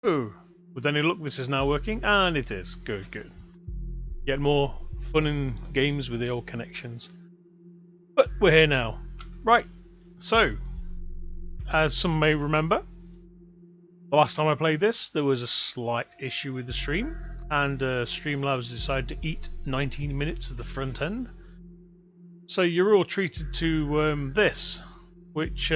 Oh, with any luck this is now working, and it is. Good, good. Get more fun in games with the old connections. But we're here now. Right, so, as some may remember, the last time I played this, there was a slight issue with the stream, and Streamlabs decided to eat 19 minutes of the front end. So you're all treated to this, which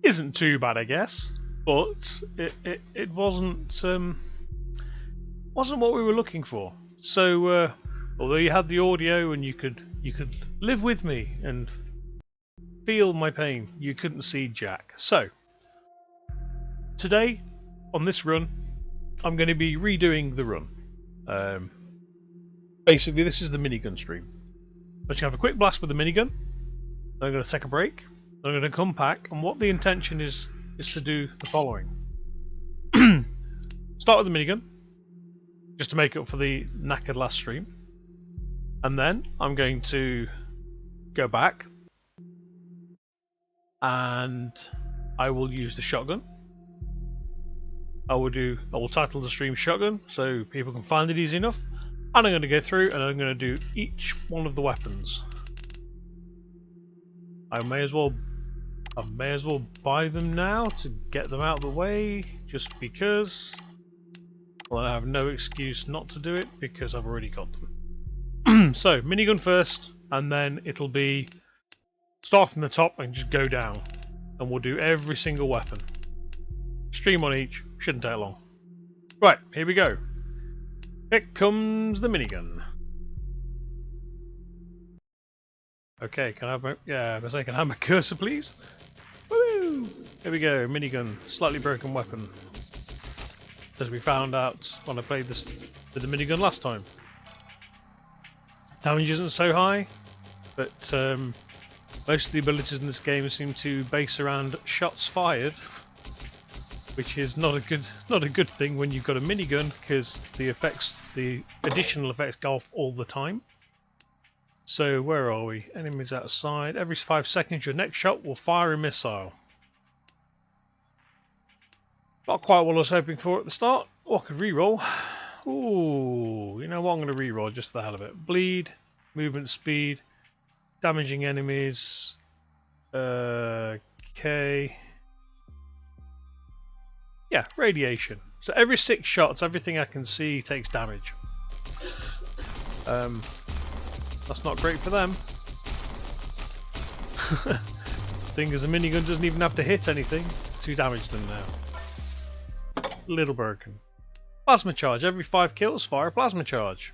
isn't too bad, I guess, but it wasn't what we were looking for. So although you had the audio and you could live with me and feel my pain, you couldn't see Jack. So today on this run, I'm going to be redoing the run. Basically, this is the minigun stream. I'm just going to have a quick blast with the minigun. I'm going to take a break. I'm going to come back, and what the intention is to do the following. Start with the minigun, just to make up for the knackered last stream. And then I'm going to go back, and I will use the shotgun. I will title the stream Shotgun, so people can find it easy enough. And I'm going to go through and I'm going to do each one of the weapons. I may as well buy them now to get them out of the way, just because. Well, I have no excuse not to do it because I've already got them. So, minigun first, and then it'll be start from the top and just go down. And we'll do every single weapon. Stream on each, shouldn't take long. Right, here we go. Here comes the minigun. Okay, can I have my can I have my cursor, please? Woo! Here we go, minigun, slightly broken weapon. As we found out when I played this with the minigun last time. Damage isn't so high, but most of the abilities in this game seem to base around shots fired, which is not a good thing when you've got a minigun, because the additional effects go off all the time. So where are we? Enemies outside. Every 5 seconds your next shot will fire a missile. Not quite what I was hoping for at the start. Oh, I could reroll. Ooh, you know what? I'm going to reroll just for the hell of it. Bleed, movement speed, damaging enemies. Okay. Yeah, radiation. So every 6 shots, everything I can see takes damage. That's not great for them. Thing is, the minigun doesn't even have to hit anything to damage them now. Little broken. Plasma charge. Every 5 kills, fire a plasma charge.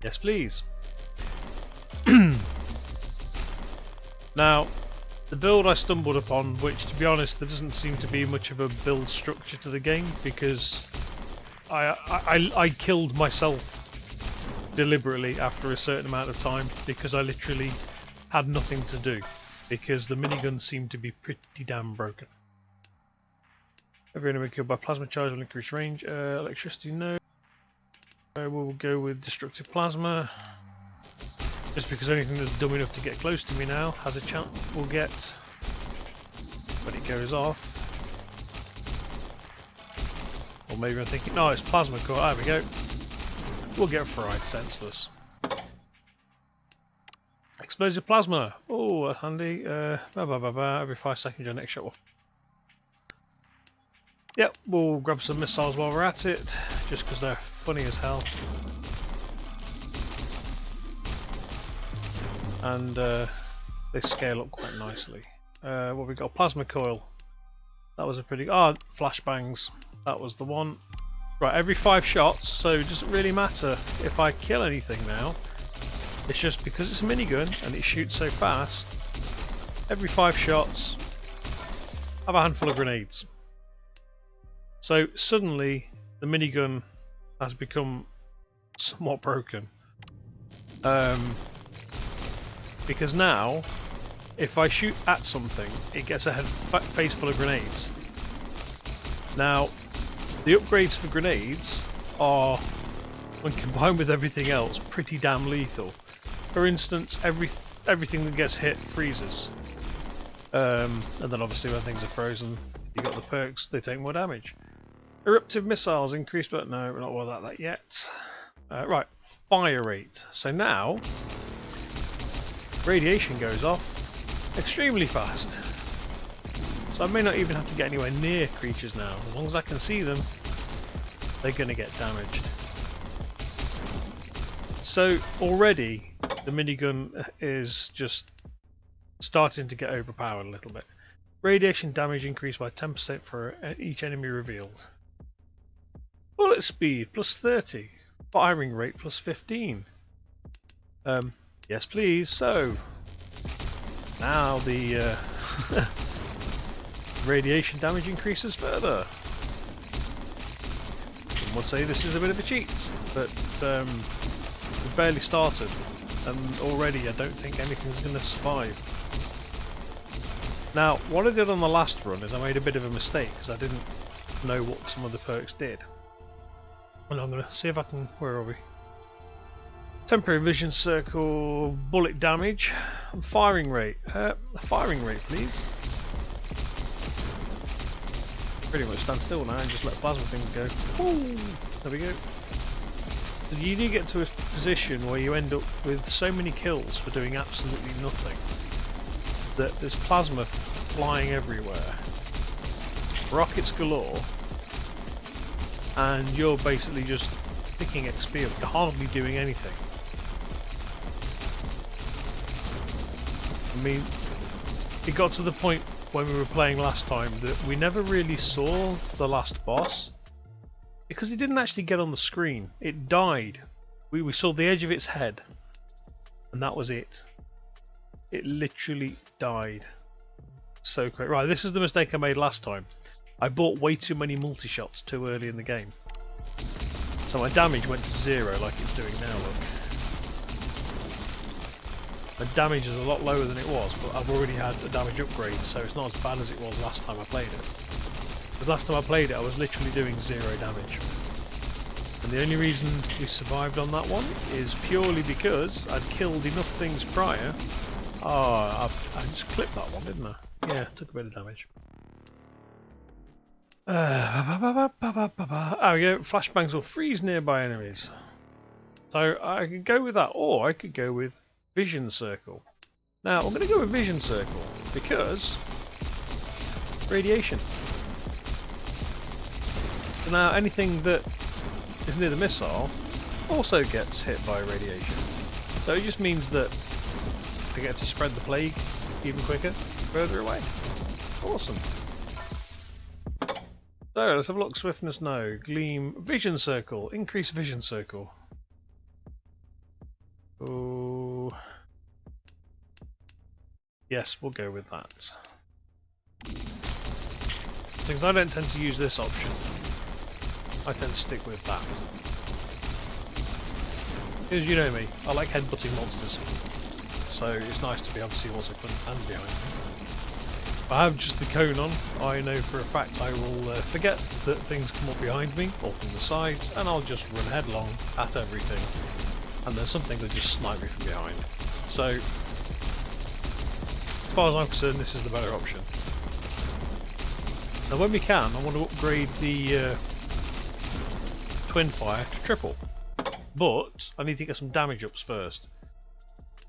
Yes, please. Now, the build I stumbled upon, which to be honest there doesn't seem to be much of a build structure to the game, because I killed myself deliberately after a certain amount of time because I literally had nothing to do, because the minigun seemed to be pretty damn broken. Every enemy killed by plasma charge will increase range. Electricity, no. We'll go with destructive plasma. Just because anything that's dumb enough to get close to me now has a chance will get when it goes off. Or maybe I'm thinking, no, it's plasma core. There we go. We'll get fried senseless. Explosive plasma. Oh, that's handy. Every 5 seconds your next shot will. Yep, we'll grab some missiles while we're at it, just because they're funny as hell. And they scale up quite nicely. What we got? Plasma coil. That was a pretty. Ah, flashbangs. That was the one. Right, every 5 shots, so it doesn't really matter if I kill anything now. It's just because it's a minigun and it shoots so fast. Every 5 shots, I have a handful of grenades. So suddenly, the minigun has become somewhat broken. Because now, if I shoot at something, it gets a face full of grenades. Now, the upgrades for grenades are, when combined with everything else, pretty damn lethal. For instance, everything that gets hit freezes. And then obviously when things are frozen, You got the perks, they take more damage. Eruptive missiles increase, but no, we're not worried about that yet. Right, fire rate. So now, radiation goes off extremely fast. So I may not even have to get anywhere near creatures now. As long as I can see them, they're going to get damaged. So already, the minigun is just starting to get overpowered a little bit. Radiation damage increased by 10% for each enemy revealed. Bullet speed plus 30. Firing rate plus 15. Yes please. So now the radiation damage increases further. Some would say this is a bit of a cheat, but we've barely started and already I don't think anything's going to survive. Now, what I did on the last run is I made a bit of a mistake because I didn't know what some of the perks did. And I'm going to see if I can... where are we? Temporary vision circle, bullet damage, and firing rate. Firing rate, please. Pretty much stand still now and just let plasma things go. Ooh, there we go. You do get to a position where you end up with so many kills for doing absolutely nothing that there's plasma flying everywhere, rockets galore, and you're basically just picking XP up, you're hardly doing anything. I mean, it got to the point when we were playing last time that we never really saw the last boss because it didn't actually get on the screen. It died. We saw the edge of its head and that was it. It literally died. So quick. Right, this is the mistake I made last time. I bought way too many multi-shots too early in the game. So my damage went to 0 like it's doing now, look. My damage is a lot lower than it was, but I've already had a damage upgrade, so it's not as bad as it was last time I played it. Because last time I played it, I was literally doing 0 damage. And the only reason we survived on that one is purely because I'd killed enough things prior. Oh, I just clipped that one, didn't I? Yeah, took a bit of damage. There we go. Flashbangs will freeze nearby enemies. So I could go with that, or I could go with Vision Circle. Now I'm going to go with Vision Circle because radiation. So now anything that is near the missile also gets hit by radiation. So it just means that I get to spread the plague even quicker, further away. Awesome. So let's have a look. Swiftness, no. Gleam, Vision Circle. Increase Vision Circle. Oh, yes, we'll go with that. Since I don't tend to use this option, I tend to stick with that. Because you know me, I like headbutting monsters. So it's nice to be able to see what's in front and behind me. If I have just the cone on, I know for a fact I will forget that things come up behind me or from the sides, and I'll just run headlong at everything. And there's something that just snipe me from behind. So, as far as I'm concerned, this is the better option. Now when we can, I want to upgrade the twin fire to triple. But I need to get some damage ups first.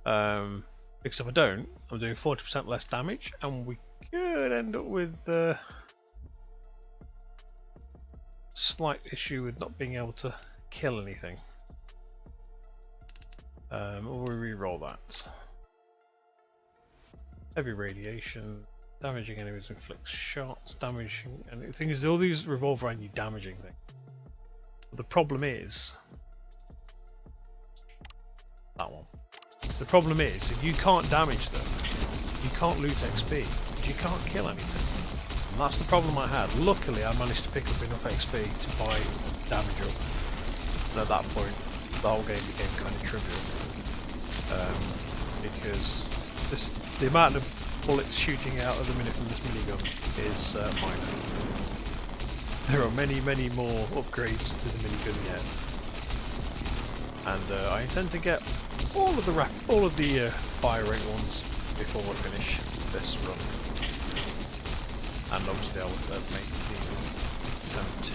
Because if I don't, I'm doing 40% less damage, and we could end up with a slight issue with not being able to kill anything. Or we re-roll that. Heavy radiation, damaging enemies inflicts shots, damaging, and the thing is, all these revolve around you damaging things. But the problem is that one. The problem is, if you can't damage them, you can't loot XP, because you can't kill anything. And that's the problem I had. Luckily, I managed to pick up enough XP to buy damage up. And at that point, the whole game became kind of trivial. Because the amount of bullets shooting out at the minute from this minigun is minor. There are many, many more upgrades to the minigun yet. And I intend to get all of the fire rate ones before I finish this run. And obviously I would make the attempt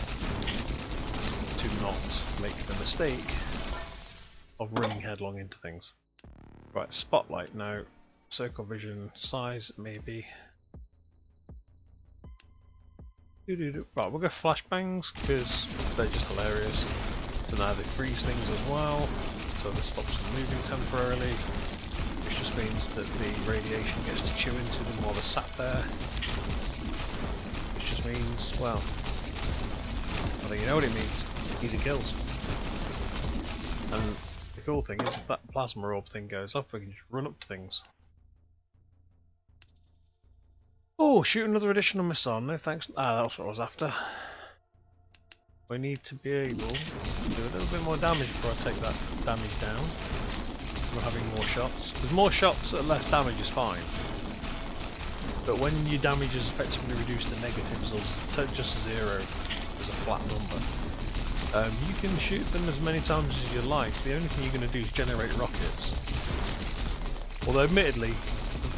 to not make the mistake of running headlong into things. Right, spotlight now. Circle vision size maybe. Right, we'll go flashbangs because they're just hilarious. So now they freeze things as well, so this stops them moving temporarily, which just means that the radiation gets to chew into them while they're sat there. Which just means, well, I think you know what it means. Easy kills. And the cool thing is, if that plasma orb thing goes off, we can just run up to things. Oh, shoot another additional missile. No thanks. Ah, that's what I was after. We need to be able to do a little bit more damage before I take that damage down. We're having more shots. Because more shots at less damage is fine. But when your damage is effectively reduced to negatives or just zero as a flat number, you can shoot them as many times as you like. The only thing you're going to do is generate rockets. Although admittedly,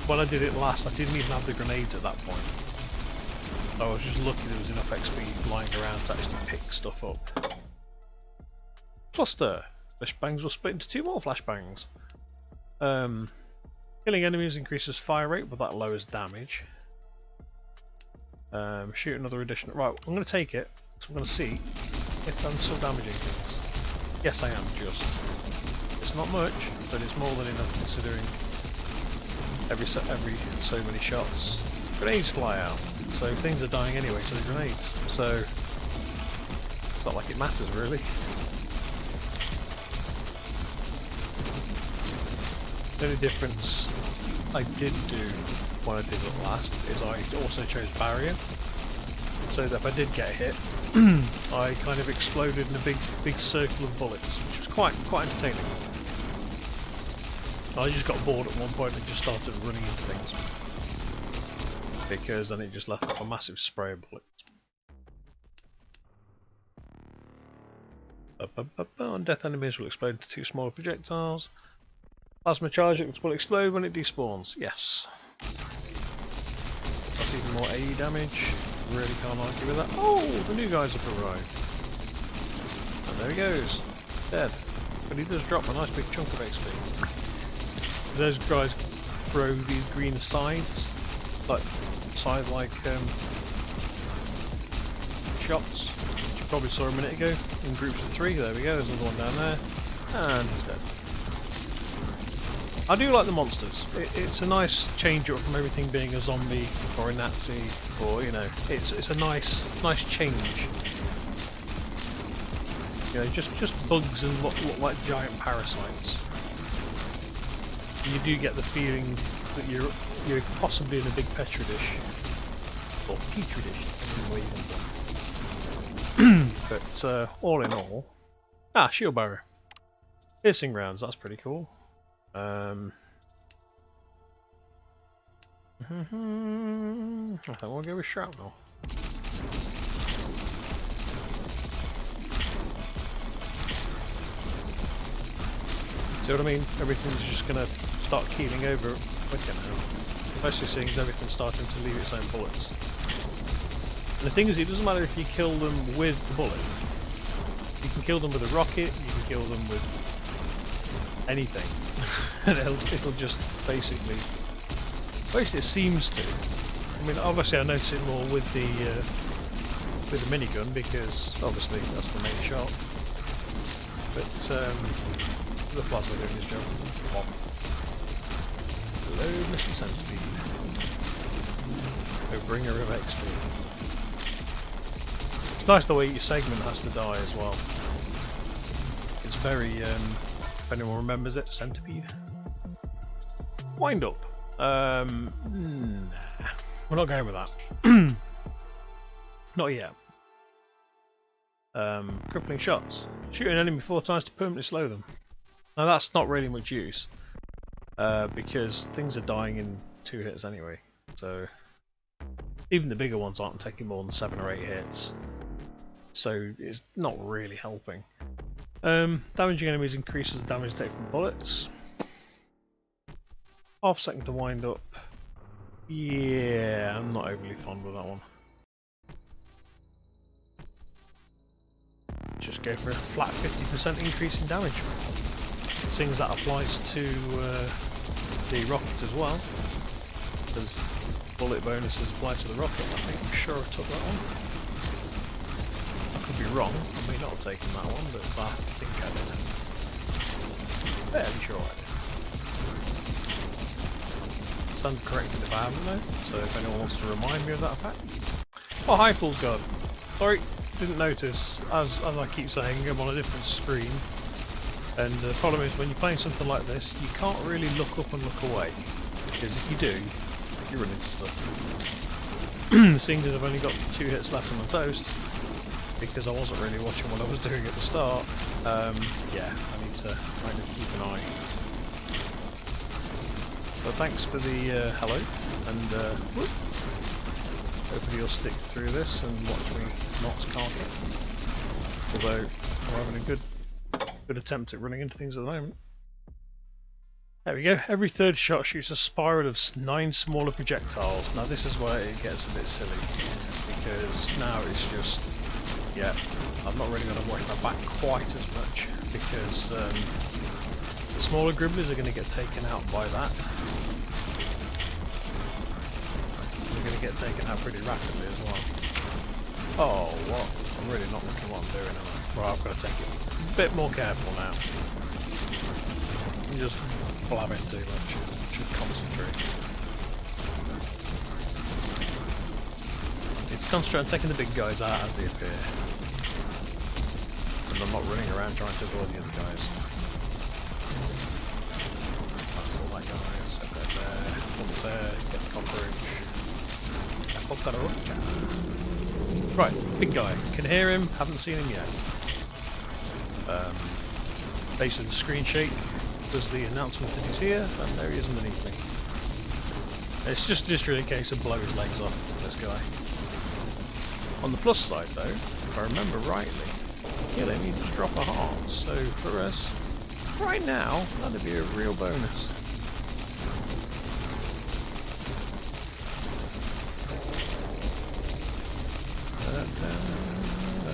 when I did it last, I didn't even have the grenades at that point. I was just lucky there was enough XP lying around to actually pick stuff up. Cluster! Flashbangs will split into 2 more flashbangs. Killing enemies increases fire rate, but that lowers damage. Shoot another additional. Right, I'm going to take it, so I'm going to see if I'm still damaging things. Yes, I am, just. It's not much, but it's more than enough considering every so many shots. Grenades fly out. So things are dying anyway to the grenades, so it's not like it matters really. The only difference I did do when I did it last is I also chose barrier, so that if I did get hit, I kind of exploded in a big circle of bullets, which was quite entertaining. I just got bored at one point and just started running into things. Because then it just left off a massive spray of bullets. Undeath enemies will explode into 2 smaller projectiles. Plasma charge will explode when it despawns. Yes. That's even more AE damage. Really can't argue with that. Oh, the new guys have arrived. And there he goes. Dead. But he does drop a nice big chunk of XP. Those guys throw these green scythes. Like shots, which you probably saw a minute ago, in groups of 3. There we go, there's another one down there, and he's dead. I do like the monsters. It's a nice change up from everything being a zombie or a Nazi, or you know, it's a nice change. You know, just bugs and what look like giant parasites. You do get the feeling that you're possibly in a big petri dish, or petri dish, depending where you want them. But all in all, shield barrier, piercing rounds. That's pretty cool. I think we'll go with shrapnel. See what I mean? Everything's just gonna start keeling over quicker now. Especially seeing as everything's starting to leave its own bullets. And the thing is, it doesn't matter if you kill them with the bullet. You can kill them with a rocket, you can kill them with anything. And it'll just basically it seems to. I mean, obviously I notice it more with the minigun because obviously that's the main shot. But the plasma doing his job. Hello, Mr. Centipede. A bringer of XP. It's nice the way your segment has to die as well. It's very, if anyone remembers it, Centipede. Wind up. Nah, we're not going with that. Not yet. Crippling shots. Shoot an enemy 4 times to permanently slow them. Now that's not really much use. Because things are dying in 2 hits anyway, so even the bigger ones aren't taking more than 7 or 8 hits, so it's not really helping. Damaging enemies increases the damage taken from bullets. Half second to wind up. Yeah, I'm not overly fond of that one. Just go for a flat 50% increase in damage. Things that applies to the rocket as well, because bullet bonuses apply to the rocket. I'm sure I took that one. I could be wrong, I may not have taken that one, but I think I did. Fairly sure I did. Stand corrected if I haven't though, so if anyone wants to remind me of that fact. Oh, hi Fool's God. Sorry, didn't notice. As I keep saying, I'm on a different screen. And the problem is when you're playing something like this, you can't really look up and look away. Because if you do, you run into stuff. Seeing as I've only got 2 hits left on the toast, because I wasn't really watching what I was doing at the start, yeah, I need to kind of keep an eye. But thanks for the hello, and hopefully you'll stick through this and watch me not carpet. Although I'm having a good attempt at running into things at the moment. There we go. Every third shot shoots a spiral of 9 smaller projectiles. Now this is where it gets a bit silly, because now it's just, yeah, I'm not really going to watch my back quite as much, because the smaller gribblers are going to get taken out by that. They're going to get taken out pretty rapidly as well. Oh, what? I'm really not looking what I'm doing, am I? Right, I've got to take it a bit more careful now. I'm just blabbing too much. Should concentrate. Need to concentrate on taking the big guys out as they appear. And I'm not running around trying to avoid the other guys. That's all that guys. Up there, get the cockroach. Right, big guy. Can hear him, haven't seen him yet. Basically the screen shake was the announcement that he's here, and there he is underneath me. It's just really a case of blow his legs off, this guy. On the plus side though, if I remember rightly, kill him, you just drop a heart, so for us, right now, that'd be a real bonus.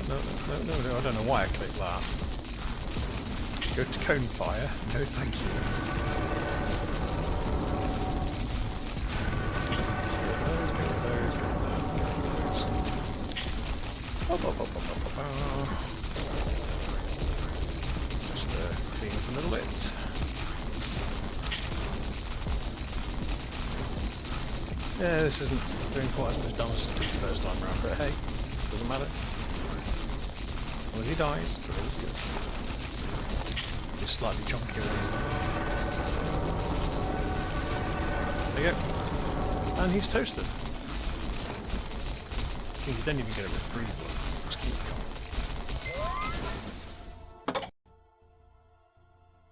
No, I don't know why I clicked that. Go to cone fire. No, thank you. Just clean up a little bit. Yeah, this isn't doing quite as much damage as it did the first time around, but hey, doesn't matter. Well, if he dies, it's always good. He's slightly chunkier. There you go. And he's toasted. You don't even get a reprieve. Just keep going.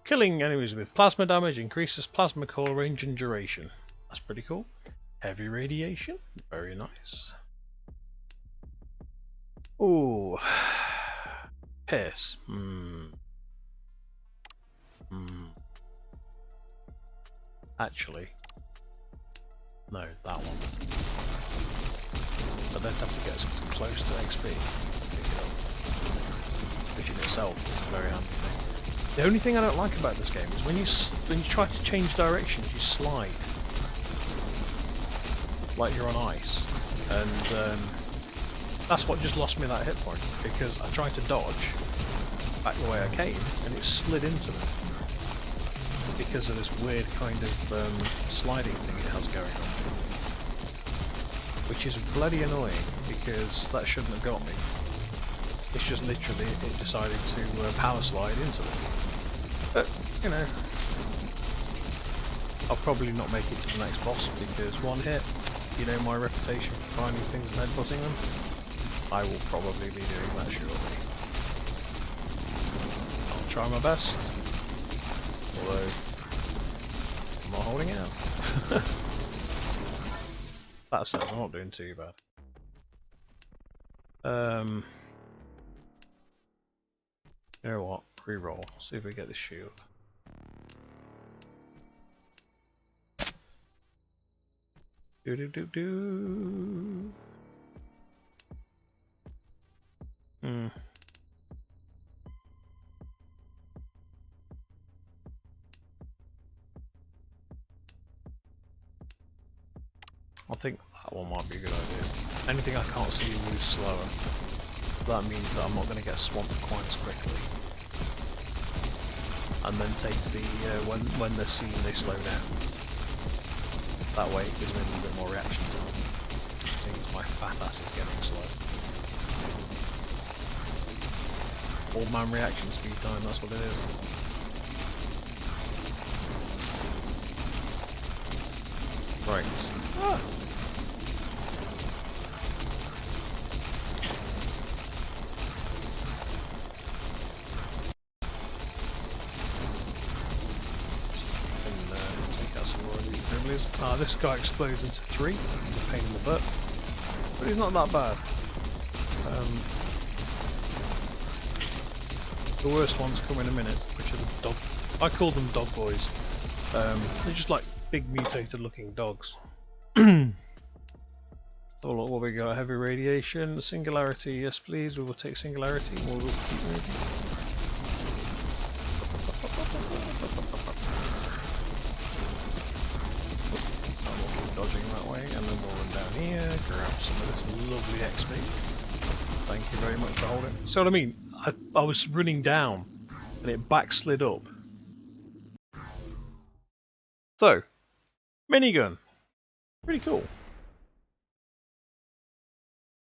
Killing enemies with plasma damage increases plasma coil range and duration. That's pretty cool. Heavy radiation. Very nice. Ooh. Piss. Actually, no, that one. But they'd have to get close to XP to pick it up, which in itself is a very handy thing. The only thing I don't like about this game is when you try to change directions, you slide like you're on ice, and that's what just lost me that hit point, because I tried to dodge back the way I came and it slid into me because of this weird kind of sliding thing it has going on, which is bloody annoying because that shouldn't have got me. It's just literally it decided to power slide into me. But you know, I'll probably not make it to the next boss because one hit, you know my reputation for finding things and headbutting them, I will probably be doing that shortly. I'll try my best, although I'm not holding out. That said, I'm not doing too bad. You know what? Reroll. See if we get the shield. Do do do do. I think that one might be a good idea. Anything I can't see moves slower. That means that I'm not going to get swamped quite as quickly. And then take the when they're seen, they slow down. That way it gives me a little bit more reaction time. Seems my fat ass is getting slow. Old man reaction speed time, that's what it is. Right. Ah. This guy explodes into 3. It's a pain in the butt, but he's not that bad. The worst ones come in a minute, which are the dog. I call them dog boys. They're just like big mutated looking dogs. Oh look what we got. Heavy radiation, singularity. Yes, please. We will take singularity. We will keep moving. Dodging that way, and then we'll run down here, grab some of this lovely XP. Thank you very much for holding. So what I mean, I was running down, and it backslid up. So, minigun, pretty cool.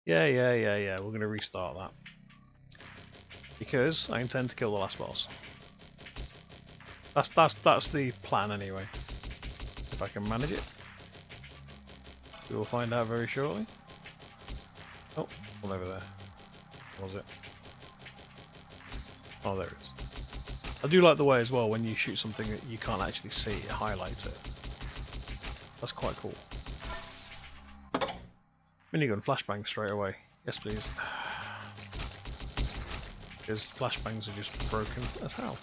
Yeah. We're gonna restart that because I intend to kill the last boss. That's the plan anyway. If I can manage it. We will find out very shortly. Oh, one over there. What was it? Oh, there it is. I do like the way as well when you shoot something that you can't actually see, it highlights it. That's quite cool. Minigun flashbang straight away. Yes, please. Because flashbangs are just broken as hell.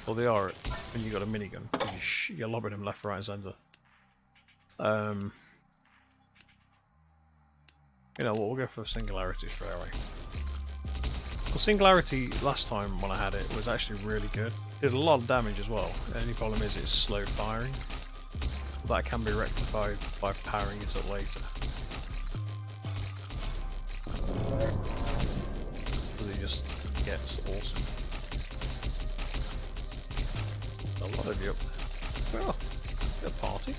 Well, they are when you got a minigun. You're lobbing them left, right, and centre. You know what? We'll go for singularity straight away. The singularity last time when I had it was actually really good. Did a lot of damage as well. The only problem is it's slow firing. That can be rectified by powering it up later. Because it just gets awesome. A lot of you up there. Well, a party.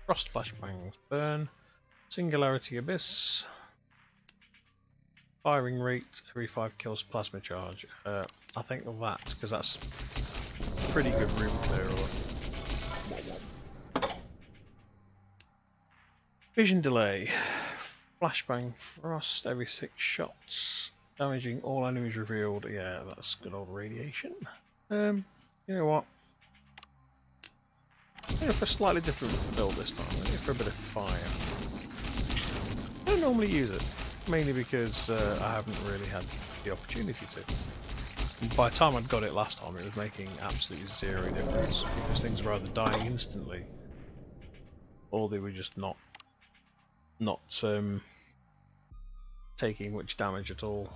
Frost flashbangs, burn, singularity abyss, firing rate every 5 kills, plasma charge. I think of that because that's pretty good room clear. Vision delay, flashbang frost every 6 shots, damaging all enemies revealed. Yeah, that's good old radiation. You know what? Yeah, for a slightly different build this time. I'm going for a bit of fire. I don't normally use it, mainly because I haven't really had the opportunity to. And by the time I'd got it last time, it was making absolutely zero difference because things were either dying instantly, or they were just not taking much damage at all.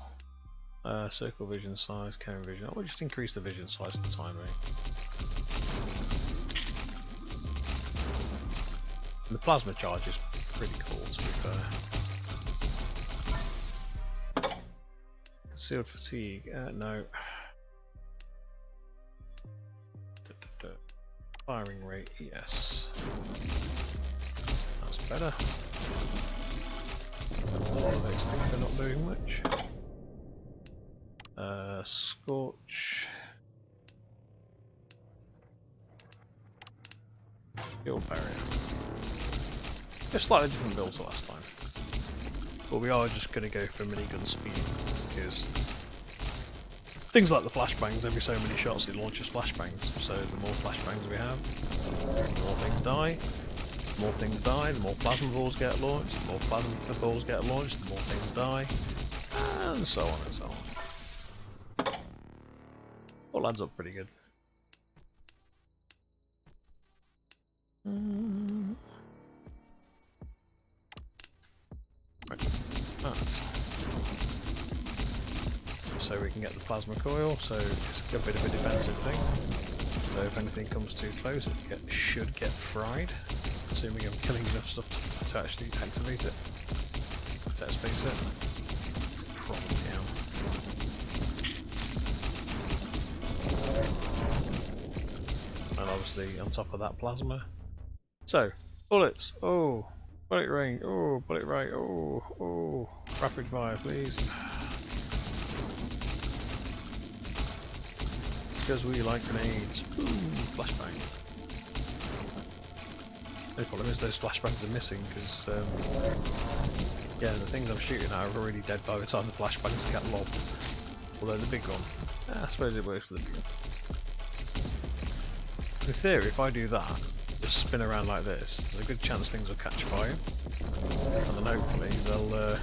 Circle vision size, cone vision. I will just increase the vision size at the time, mate. And the plasma charge is pretty cool, to be fair. Concealed fatigue, no. Firing rate, yes. That's better. A lot of XP for not doing much. Scorch. Field barrier. Just slightly different builds to last time. But we are just going to go for minigun speed because things like the flashbangs, every so many shots it launches flashbangs. So the more flashbangs we have, the more things die. The more things die, the more plasma balls get launched. The more plasma balls get launched, the more things die. and so on and so on. All adds up pretty good. Right. So we can get the plasma coil, so it's a bit of a defensive thing. So if anything comes too close, it should get fried, assuming I'm killing enough stuff to actually activate it. Let's face it, probably am. And obviously on top of that plasma. So, bullets, oh, bullet range, oh, bullet right, oh, rapid fire please. Because we like grenades. Ooh, flashbang. The problem is those flashbangs are missing because, yeah, the things I'm shooting at are already dead by the time the flashbangs get lobbed. Although the big one, I suppose it works for the big one. In theory, if I do that, just spin around like this, there's a good chance things will catch fire, and then hopefully they'll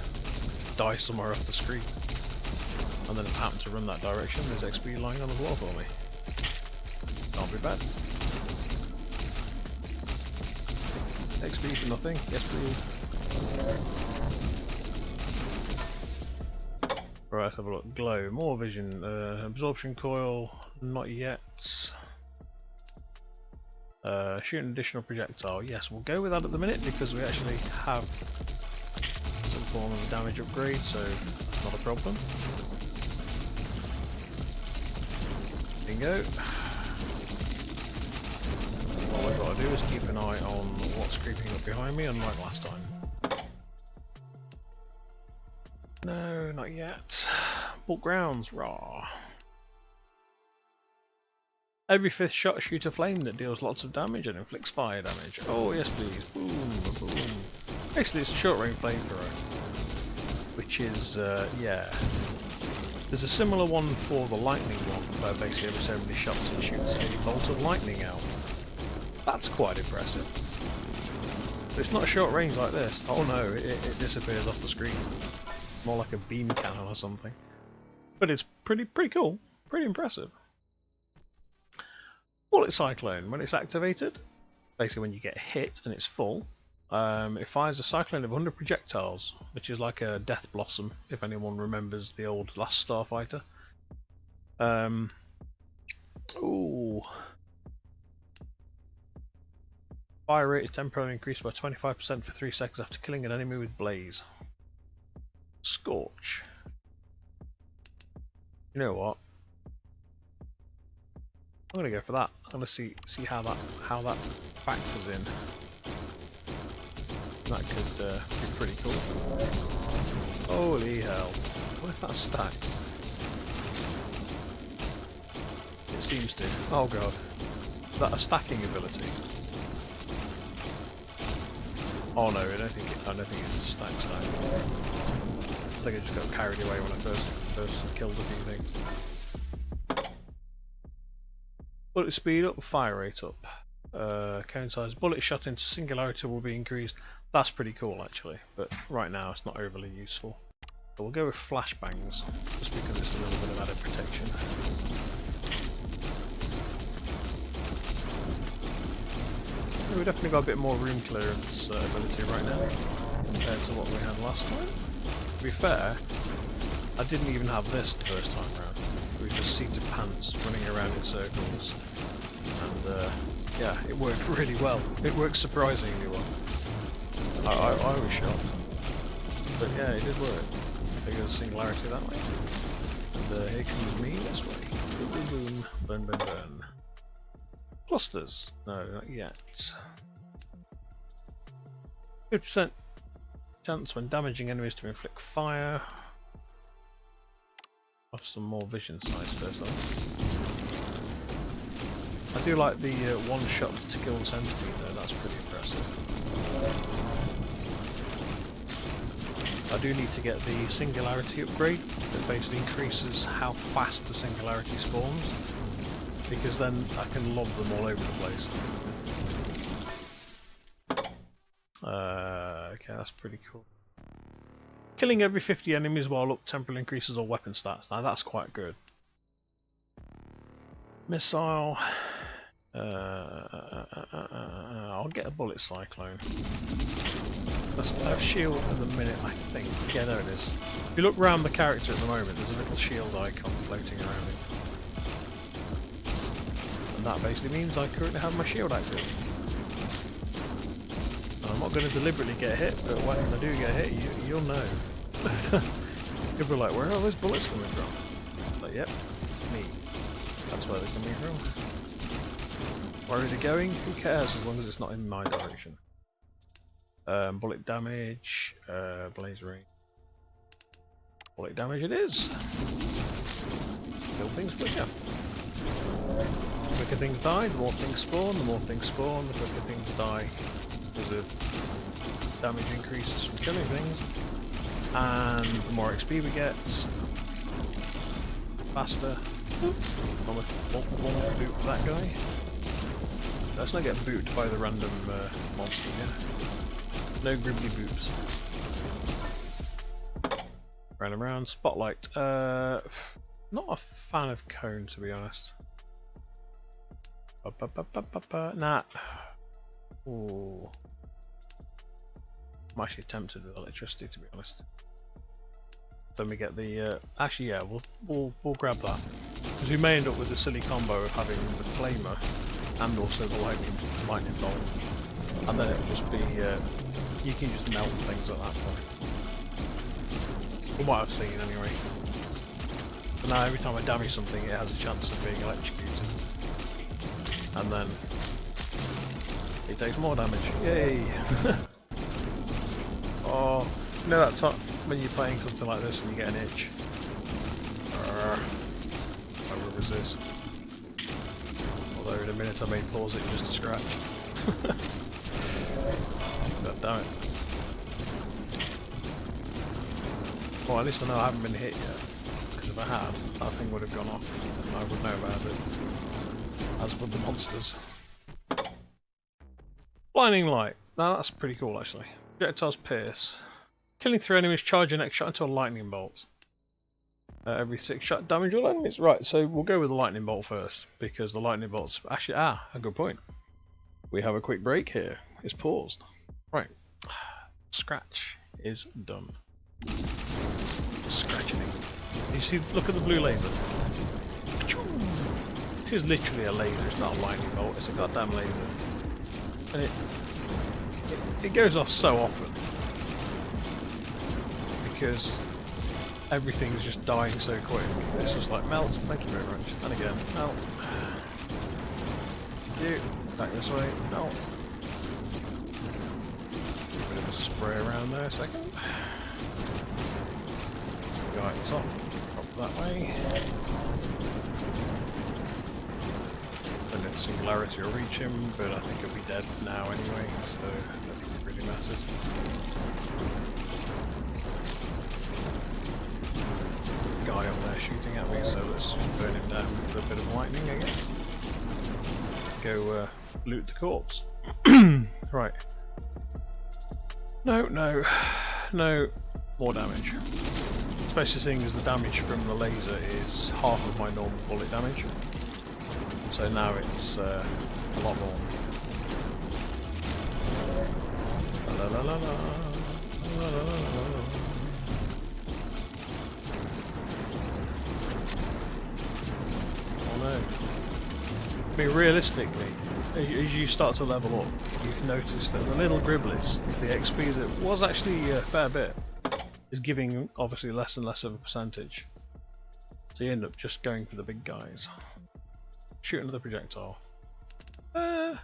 die somewhere off the screen. And then if I happen to run that direction, there's XP lying on the floor for me. Can't be bad. XP for nothing, yes please. Right, let's have a look. Glow, more vision, absorption coil, not yet. Shoot an additional projectile, yes, we'll go with that at the minute because we actually have some form of damage upgrade, so that's not a problem. Bingo. All I've got to do is keep an eye on what's creeping up behind me, unlike last time. No, not yet. Bulk rounds, raw. Every 5th shot shoot a flame that deals lots of damage and inflicts fire damage. Oh yes please, boom, boom. Basically it's a short range flamethrower. Which is, yeah. There's a similar one for the lightning one, where basically every so many shots it shoots a bolt of lightning out. That's quite impressive. But it's not a short range like this. Oh no, it disappears off the screen. More like a beam cannon or something. But it's pretty cool, pretty impressive. Bullet cyclone, when it's activated, basically when you get hit and it's full, it fires a cyclone of 100 projectiles, which is like a death blossom, if anyone remembers the old Last Starfighter. Ooh. Fire rate is temporarily increased by 25% for 3 seconds after killing an enemy with blaze. Scorch. You know what? I'm gonna go for that. I'm gonna see how that factors in. That could be pretty cool. Holy hell! What if that stacks? It seems to. Oh god! Is that a stacking ability? Oh no! I don't think it's a stack. I think I just got carried away when I first killed a few things. Bullet speed up, fire rate up. Cone size. Bullet shot into singularity will be increased. That's pretty cool actually, but right now it's not overly useful. So we'll go with flashbangs, just because it's a little bit of added protection. We've definitely got a bit more room clearance ability right now, compared to what we had last time. To be fair, I didn't even have this the first time round. We just seated pants running around in circles, and yeah, it worked really well. It worked surprisingly well. I was shocked, but yeah, it did work. I think there's singularity that way, and here comes me this way. Boom, boom, boom, burn, burn, burn. Clusters? No, not yet. 50% chance when damaging enemies to inflict fire. Have some more vision size first off. I do like the one shot to kill the centipede though, that's pretty impressive. I do need to get the singularity upgrade that basically increases how fast the singularity spawns, because then I can lob them all over the place. Okay, that's pretty cool. Killing every 50 enemies while up temporarily increases all weapon stats. Now that's quite good. Missile. I'll get a bullet cyclone. Let's have shield at the minute, I think. Yeah, there it is. If you look around the character at the moment, there's a little shield icon floating around it. And that basically means I currently have my shield active. And I'm not going to deliberately get hit, but when I do get hit, you'll know. You'll be like, where are all those bullets coming from? But yep, me. That's where they're coming from. Where is it going? Who cares as long as it's not in my direction. Bullet damage, blaze ring. Bullet damage it is. Kill things quicker. The quicker things die, the more things spawn. The more things spawn, the quicker things die. Because the damage increases from killing things. And the more XP we get, faster. Almost won't boot that guy. Let's not get booted by the random monster, yeah? No gribbly boots. Random round, spotlight. Not a fan of cone, to be honest. Nah. Ooh. I'm actually tempted with electricity, to be honest. Then we get the. Actually, yeah, we'll grab that because we may end up with the silly combo of having the flamer and also the lightning bolt, and then it'll just be. You can just melt things at that point. From what I've seen, anyway. But now every time I damage something, it has a chance of being electrocuted, and then it takes more damage. Yay! Oh, you know that time when you're playing something like this and you get an itch? I will resist. Although in a minute I may pause it just to scratch. God damn it. Well, at least I know I haven't been hit yet. Because if I had, that thing would have gone off and I would know about it. As would the monsters. Blinding light. Now that's pretty cool actually. Projectiles pierce. Killing 3 enemies, charge your next shot into a lightning bolt. Every 6 shot damage all enemies. Right, so we'll go with the lightning bolt first, because the lightning bolt's actually a good point. We have a quick break here. It's paused. Right. Scratch is done. Scratching it. You see, look at the blue laser. It is literally a laser, it's not a lightning bolt, it's a goddamn laser. And it goes off so often. Because everything's just dying so quick. It's just like melt, thank you very much. And again, melt. You back this way, melt. Bit of a spray around there a second. Go at the top, drop that way. And then singularity will reach him, but I think he'll be dead now anyway, so I don't think it really matters. Guy up there shooting at me, so let's just burn him down with a bit of lightning, I guess. Go loot the corpse. Right. No, more damage. Especially seeing as the damage from the laser is half of my normal bullet damage. So now it's a lot more. La la la la la la la la. Oh no. I mean, realistically, as you start to level up, you can notice that the little gribblies, the XP that was actually a fair bit, is giving obviously less and less of a percentage. So you end up just going for the big guys. Shoot another projectile. I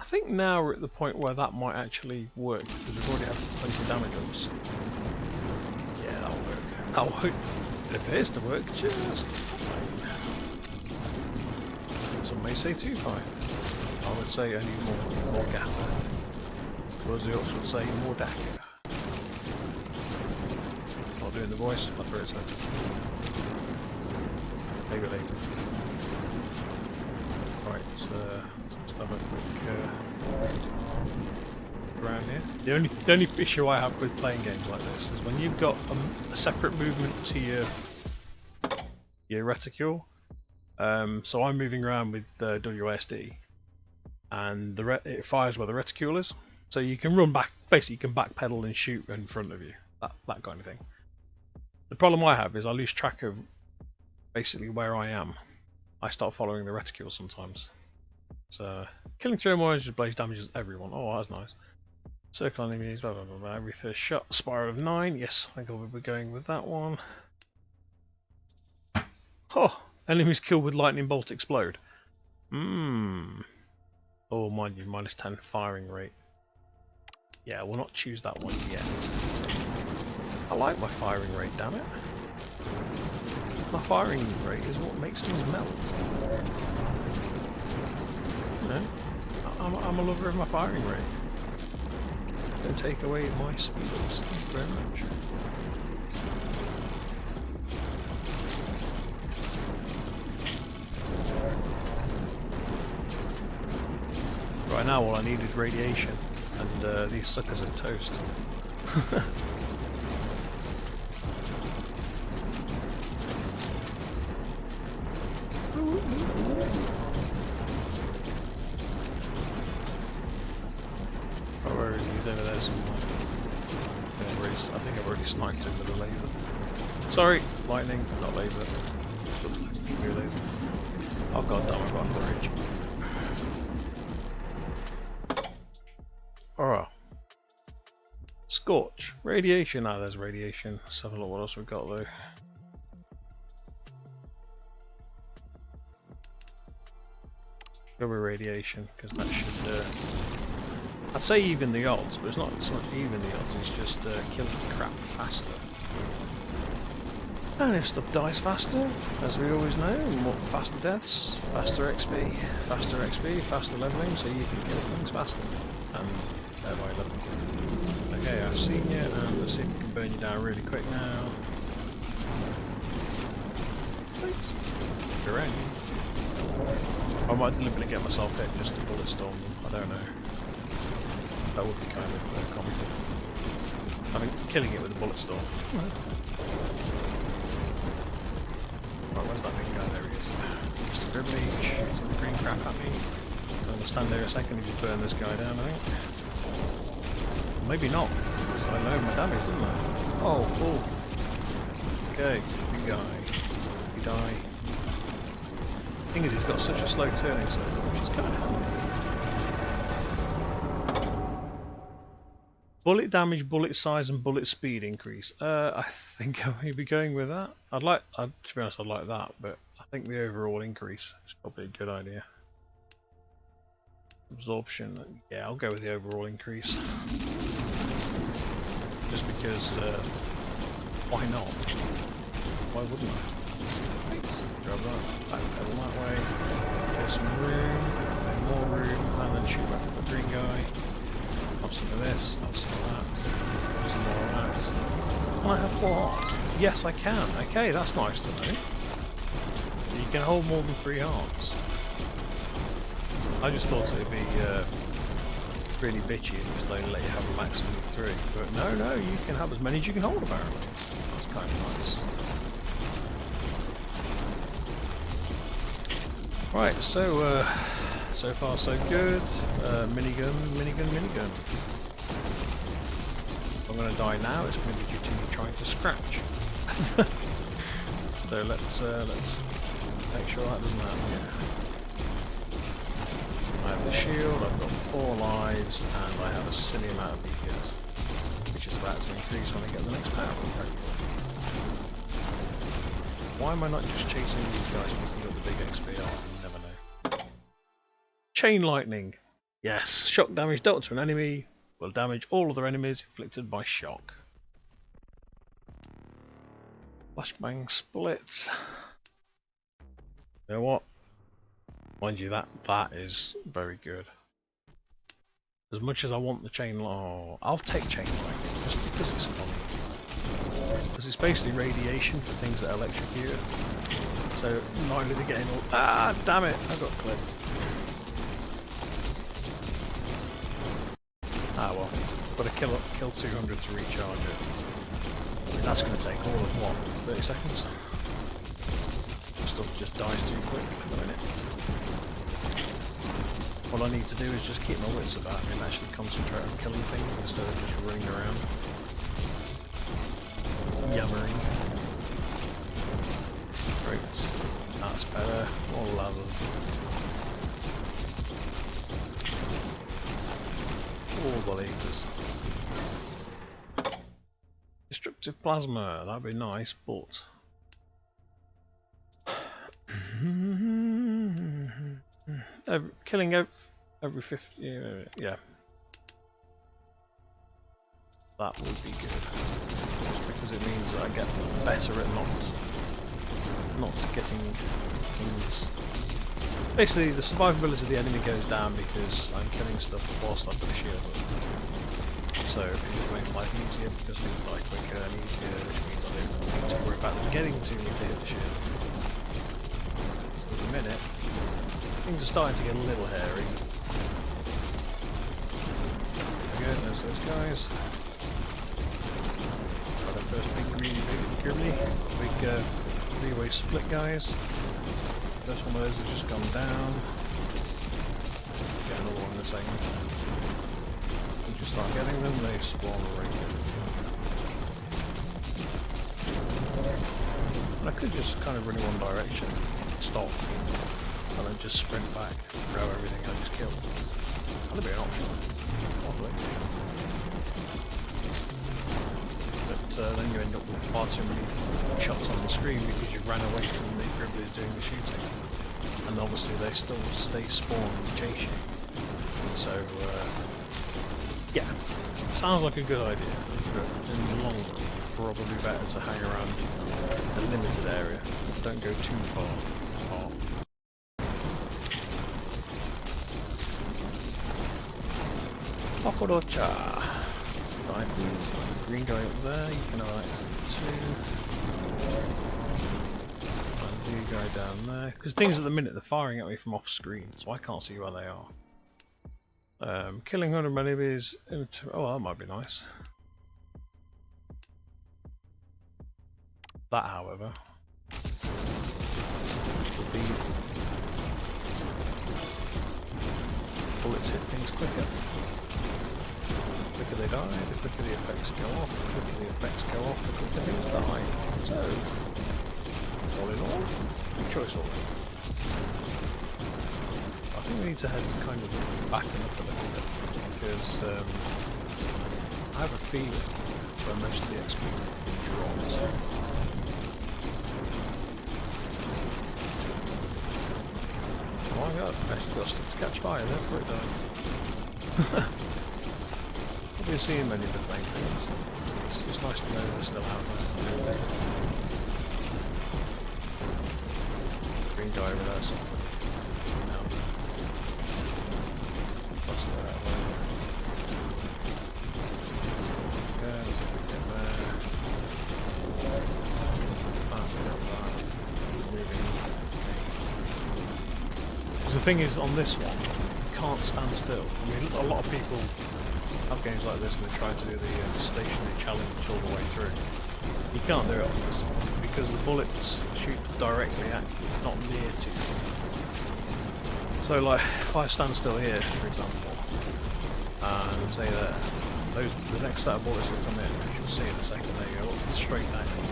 think now we're at the point where that might actually work, because we've already had plenty of damage ups. Yeah, that'll work. That'll work. It appears to work just fine. Some may say too fine. I would say only more gatter. Whereas the orcs would say more dagger. Not doing the voice, my throat's hurt. Maybe later. Right, let's have a quick around here. The only issue I have with playing games like this is when you've got a separate movement to your reticule. So I'm moving around with WASD, and it fires where the reticule is. So you can run back, basically you can backpedal and shoot in front of you, that kind of thing. The problem I have is I lose track of basically where I am. I start following the reticule sometimes. So killing 3 or more energy blaze damages everyone. Oh, that's nice. Circle enemies, blah blah blah blah. Every third shot, spiral of 9. Yes, I think I'll be going with that one. Oh, enemies killed with lightning bolt explode. Oh, mind you, -10 firing rate. Yeah, we'll not choose that one yet. I like my firing rate, damn it. My firing rate is what makes things melt. You know, I'm a lover of my firing rate. Don't take away my speeds. Thank you very much. Right now all I need is radiation, and these suckers are toast. Oh, where is he? He's over there somewhere. I think I've already sniped him with a laser. Sorry, lightning, not laser. Give me a laser. Oh god damn, I've got a bridge. Alright. Scorch. Radiation. Ah, there's radiation. Let's have a look what else we've got though. Go with radiation, because that should I'd say even the odds, but it's not even the odds, it's just killing crap faster. And if stuff dies faster, as we always know, more faster deaths, faster XP, faster leveling, so you can kill things faster. And thereby level. Okay, I've seen you, and let's see if we can burn you down really quick now. Thanks. You're around. I might deliberately get myself hit just to bullet storm them, I don't know. That would be kind of comical. I mean, killing it with a bullet storm. Right, where's that big guy? There he is. Mr. Gribbleach, some green crap at me. I'm going to stand there a second and just burn this guy down, I think. Maybe not, because I know my damage, didn't I? Oh, cool. Okay, big guy. You die. The thing is, he's got such a slow turning circle, which is kind of handy. Bullet damage, bullet size, and bullet speed increase. I think I may be going with that. To be honest, I'd like that, but I think the overall increase is probably a good idea. Absorption, yeah, I'll go with the overall increase. Just because, why not? Why wouldn't I? Thanks. Grab that, backpedal that way, get some room, then more room, and then shoot back at the green guy. Have some of this, have some of that, have some more of that. Can I have 4 hearts? Yes, I can. Okay, that's nice to know. So you can hold more than 3 hearts. I just thought it'd be really bitchy and just only let you have a maximum of 3. But no, you can have as many as you can hold apparently. That's kind of nice. Right, so so far so good. Minigun. If I'm going to die now, it's going to be due to me trying to scratch. So let's make sure that doesn't happen. Yeah. I have the shield, I've got 4 lives, and I have a silly amount of DPS, which is about to increase when I get the next power up. Why am I not just chasing these guys picking up the big XP? I'll never know. Chain lightning. Yes, shock damage dealt to an enemy will damage all other enemies inflicted by shock. Flashbang split. You know what? Mind you, that is very good. As much as I want the chain, I'll take chain lightning just because it's fun. Because it's basically radiation for things that electrocute. So not only are they getting all damn it! I got clipped. Ah well, got to kill 200 to recharge it. I mean, that's going to take all of what, 30 seconds? Stuff just dies too quick at the minute. All I need to do is just keep my wits about me and actually concentrate on killing things instead of just running around yammering. Great, that's better. More lathers. All the lasers. Destructive plasma, that'd be nice, but killing every 50, yeah, that would be good. Just because it means that I get better at not getting things. Basically, the survivability of the enemy goes down because I'm killing stuff whilst I've got a shield up. So it just makes life easier because things die quicker and easier, which means I don't need to worry about them getting to me to hit the shield. In a minute, things are starting to get a little hairy. There we go, there's those guys. Got our first big green, big three-way split guys. First one of those has just gone down. Get another one in a second. Once you start getting them, they spawn right in. And I could just kind of run in one direction, stop, and then just sprint back and grab everything I just killed. That'd be an option, probably. But then you end up with far too many shots on the screen because you ran away from the gribblers doing the shooting. And obviously they still stay spawned and chase you. So, yeah, sounds like a good idea, but in the long run, probably better to hang around a limited area. Don't go too far. Paparocha! Right, please. Green guy up there, you can have that too. Blue guy down there. Because things at the minute, they're firing at me from off screen, so I can't see where they are. Killing 100 enemies. Oh, that might be nice. That, however, would be bullets hit things quicker. The quicker they die, the quicker the effects go off, the quicker the effects go off, the quicker things die. So, all in all, good choice all in. I think we need to head kind of back up a little bit, because I have a feeling where most of the XP drops. Oh my god, I've actually got stuff to catch fire there before it died. Probably seen many of the flame things. It's just nice to know they're still out there. Green guy over there somewhere. Down there. Plus they're out there. Okay, let's see if we get there. The thing is, on this one, you can't stand still. I mean, a lot of people have games like this and they try to do the stationary challenge all the way through. You can't do it on this one because the bullets shoot directly at you, not near to you. So, like, if I stand still here, for example, and say that the next set of bullets that come in, as you'll see in a second, they go up straight at you.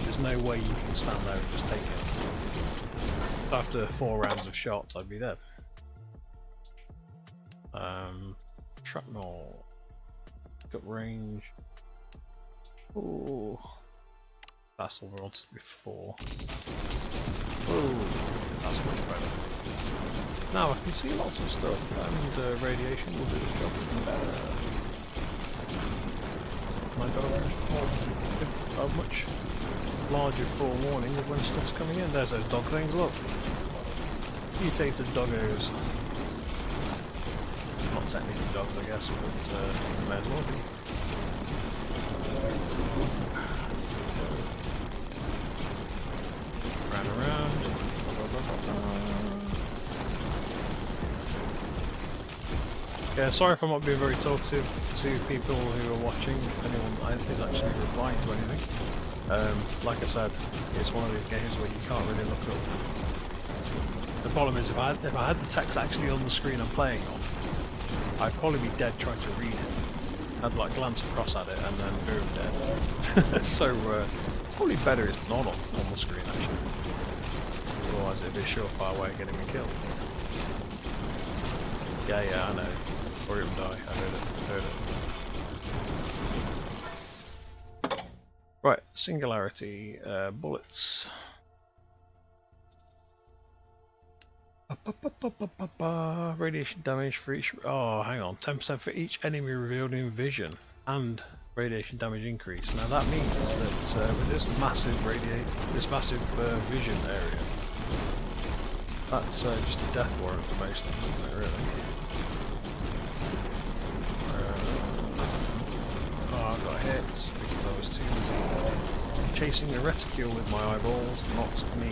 There's no way you can stand there and just take it. After 4 rounds of shots, I'd be dead. Shrapnel. Got range. Ooh. That's all we wanted to be 4. Ooh, that's much better. Now I can see lots of stuff, and radiation will do the job even better. My god, a much larger forewarning of when stuff's coming in. There's those dog things, look. Mutated doggos. Not technically dogs, I guess, but may as well be. Ran around. Yeah, sorry if I'm not being very talkative to people who are watching, anyone is actually replying to anything. Like I said, it's one of these games where you can't really look up. The problem is if I had the text actually on the screen I'm playing on, I'd probably be dead trying to read it. I'd like glance across at it and then boom, dead. So it's probably better it's not on the screen actually. Otherwise it'd be a surefire way of getting me killed. Yeah, I know. Or even die. I heard it. Right, singularity, bullets. Radiation damage for each. Oh, hang on. 10% for each enemy revealed in vision, and radiation damage increase. Now that means that with this massive vision area, that's just a death warrant for most things, isn't it? Really. Oh, I got hits because I was too busy chasing the reticule with my eyeballs, not me.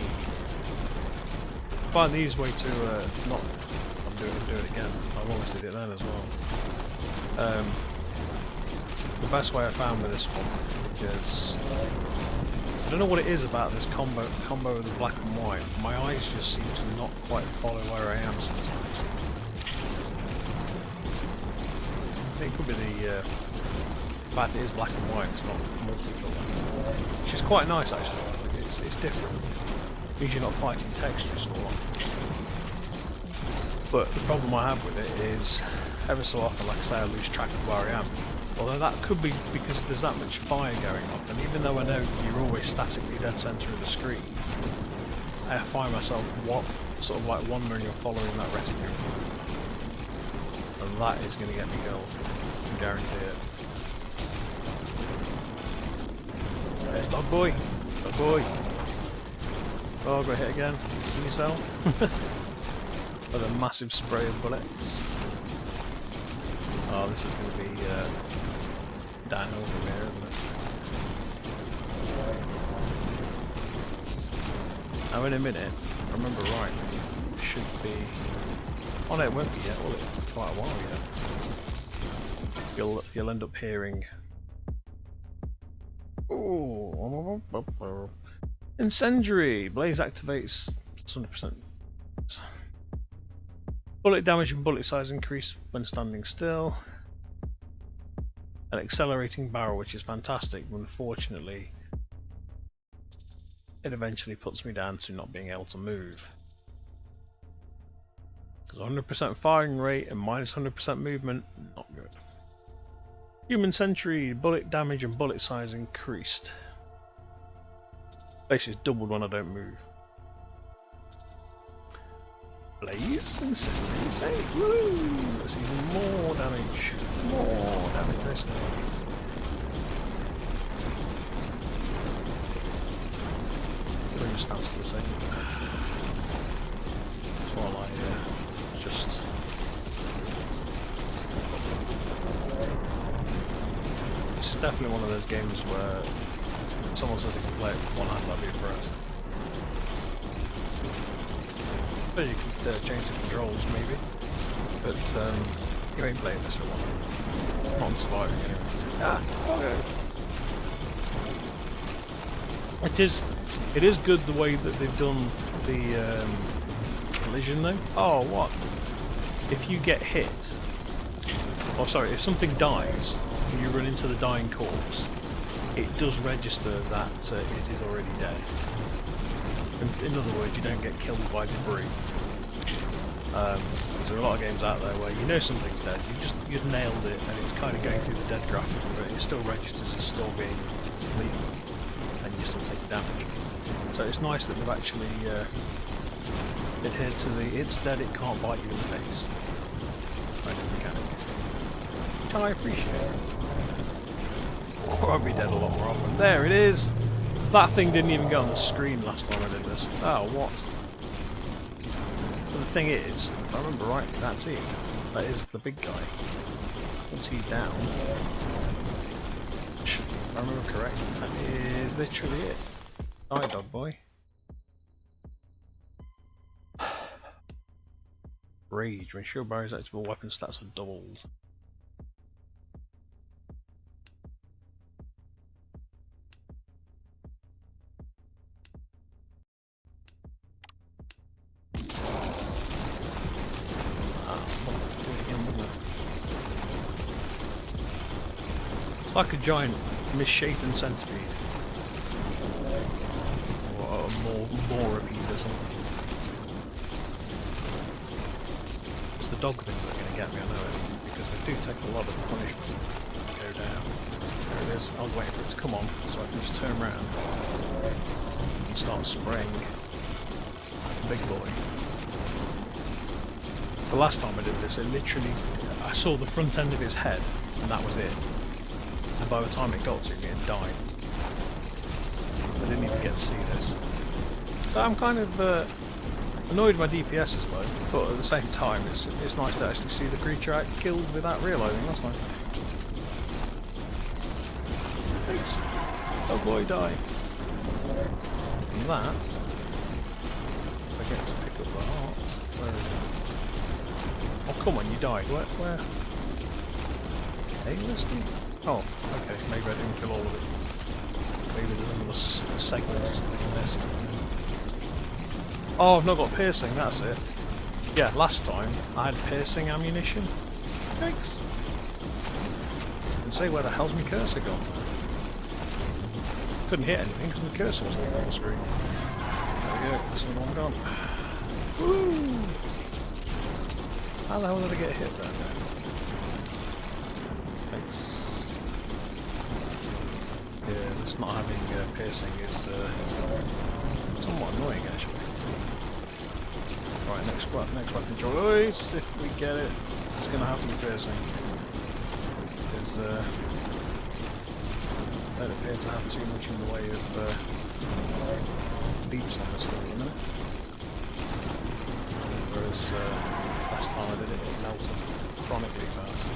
I find the easiest way to not. I'm doing it again. I almost did it then as well. The best way I found with this one, because I don't know what it is about this combo of the black and white. My eyes just seem to not quite follow where I am sometimes. I think it could be the fact it is black and white, it's not multicolour, which is quite nice actually. It's different. It means you're not fighting textures or what. But the problem I have with it is ever so often, like I say, I lose track of where I am. Although that could be because there's that much fire going off, and even though I know you're always statically dead centre of the screen, I find myself sort of like wandering or following that reticule. And that is going to get me killed. I can guarantee it. There's dog boy! Dog boy! Oh, got hit again. Can you sell? With a massive spray of bullets. Oh, this is going to be downhill from here, isn't it? Now in a minute, if I remember right, it should be... Oh no, it won't be yet, will it? Quite a while yet. You'll end up hearing... Ooh, incendiary! Blaze activates 100%. Bullet damage and bullet size increase when standing still. An accelerating barrel, which is fantastic, but unfortunately it eventually puts me down to not being able to move. Because 100% firing rate and minus 100% movement, not good. Human sentry, bullet damage and bullet size increased. Basically it's doubled when I don't move. Blaze and sentry save. Woo! That's even more damage. More damage, this now. Bring the stats to the same. That's what I like here. Just. This is definitely one of those games where someone says they can play it with one hand, I'd be impressed. You can change the controls maybe, but you ain't playing this for one. Not surviving anyway. Ah, okay. It is good the way that they've done the collision though. Oh, what? If you get hit, oh sorry, if something dies and you run into the dying corpse, it does register that it is already dead. In other words, you don't get killed by debris. There are a lot of games out there where you know something's dead, you've nailed it, and it's kind of going through the dead graphic, but it still registers as still being lethal, and you still take damage. So it's nice that they've actually adhered to the it's dead, it can't bite you in the face kind of mechanic, which I appreciate. Or I'd be dead a lot more often. There it is! That thing didn't even go on the screen last time I did this. Oh, what? But the thing is, if I remember rightly, that's it. That is the big guy. Once he's down, if I remember correctly, that is literally it. Die, dog boy. Rage. When shield barriers active, all weapon stats are doubled. It's like a giant misshapen centipede. Or more repeat or something. It's the dog things that are going to get me, I know it. Because they do take a lot of punishment to go down. There it is. I was waiting for it to come on so I can just turn around and start spraying big boy. The last time I did this, it literally, I saw the front end of his head and that was it. And by the time it got to me, it died. I didn't even get to see this. So I'm kind of annoyed my DPS is low, but at the same time it's nice to actually see the creature killed without realising. That's nice. Thanks. Oh boy, die. And that, I get to pick up the heart. Where is it? Oh come on, you died. Where? Hey, listed? Oh, okay. Maybe I didn't kill all of it. Maybe there's another segment or something missed. Oh, I've not got piercing, that's it. Yeah, last time I had piercing ammunition. Thanks. And say, where the hell's my cursor gone? Couldn't hit anything because my cursor wasn't on the screen. There we go, this is one gone. Woo! How the hell did I get hit there? Thanks. Yeah, this not having piercing is somewhat annoying actually. Right, next weapon choice, if we get it, it's going to have to be piercing. Because I don't appear to have too much in the way of leaps on this thing at the minute. Whereas last time I did it, it melted chronically fast.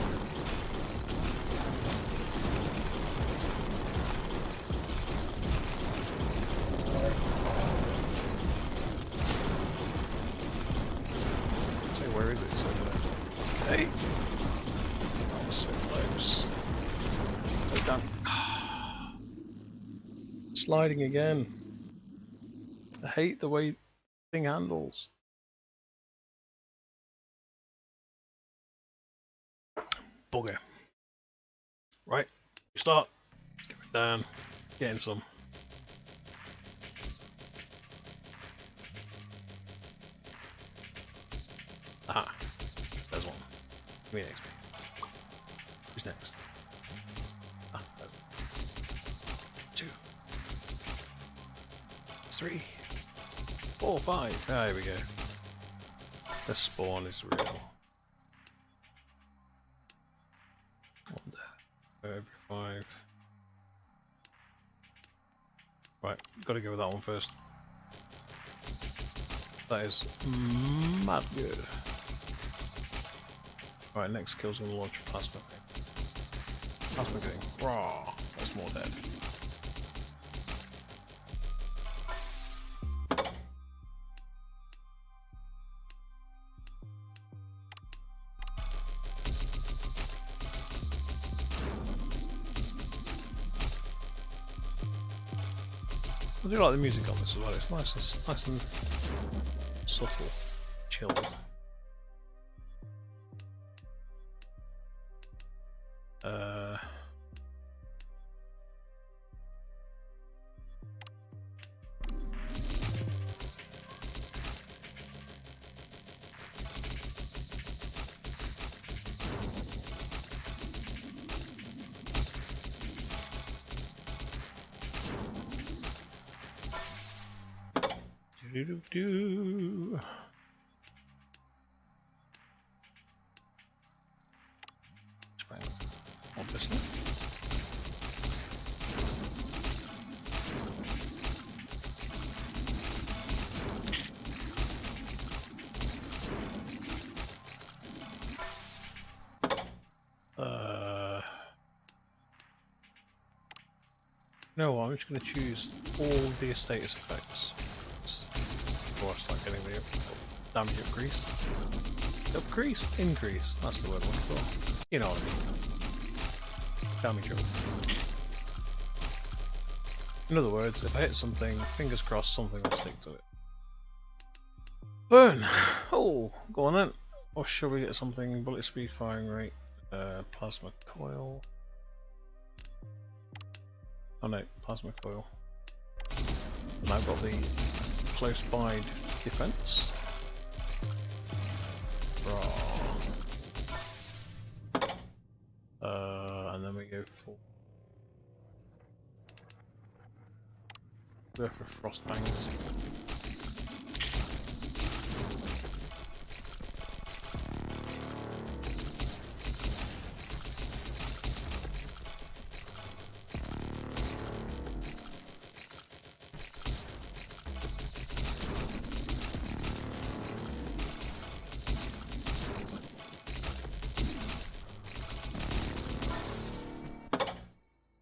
Where is it? It's over there. Hey! That was so close. So done. Sliding again. I hate the way the thing handles. Bugger. Right, you start. Get it down. Getting some. Aha, there's one. Give me next. Who's next? Ah, there's one. 2, 3, 4, 5. There we go. The spawn is real. One there. Every 5. Right, gotta go with that one first. That is mad good. Right, next kill's gonna launch a plasma thing. Plasma thing. Raw. That's more dead. I do like the music on this as well. It's nice and subtle, chilled. Do-do-do. Bang. Obviously. No, I'm just going to choose all the status effects before I start getting the damage increased. Increase. That's the word I'm looking for. You know what I mean. Damage up. In other words, if I hit something, fingers crossed something will stick to it. Burn! Oh, go on then. Or should we get something? Bullet speed, firing rate, plasma coil. Oh no, plasma coil. And I've got the close by defense. And then we go for frost bangs.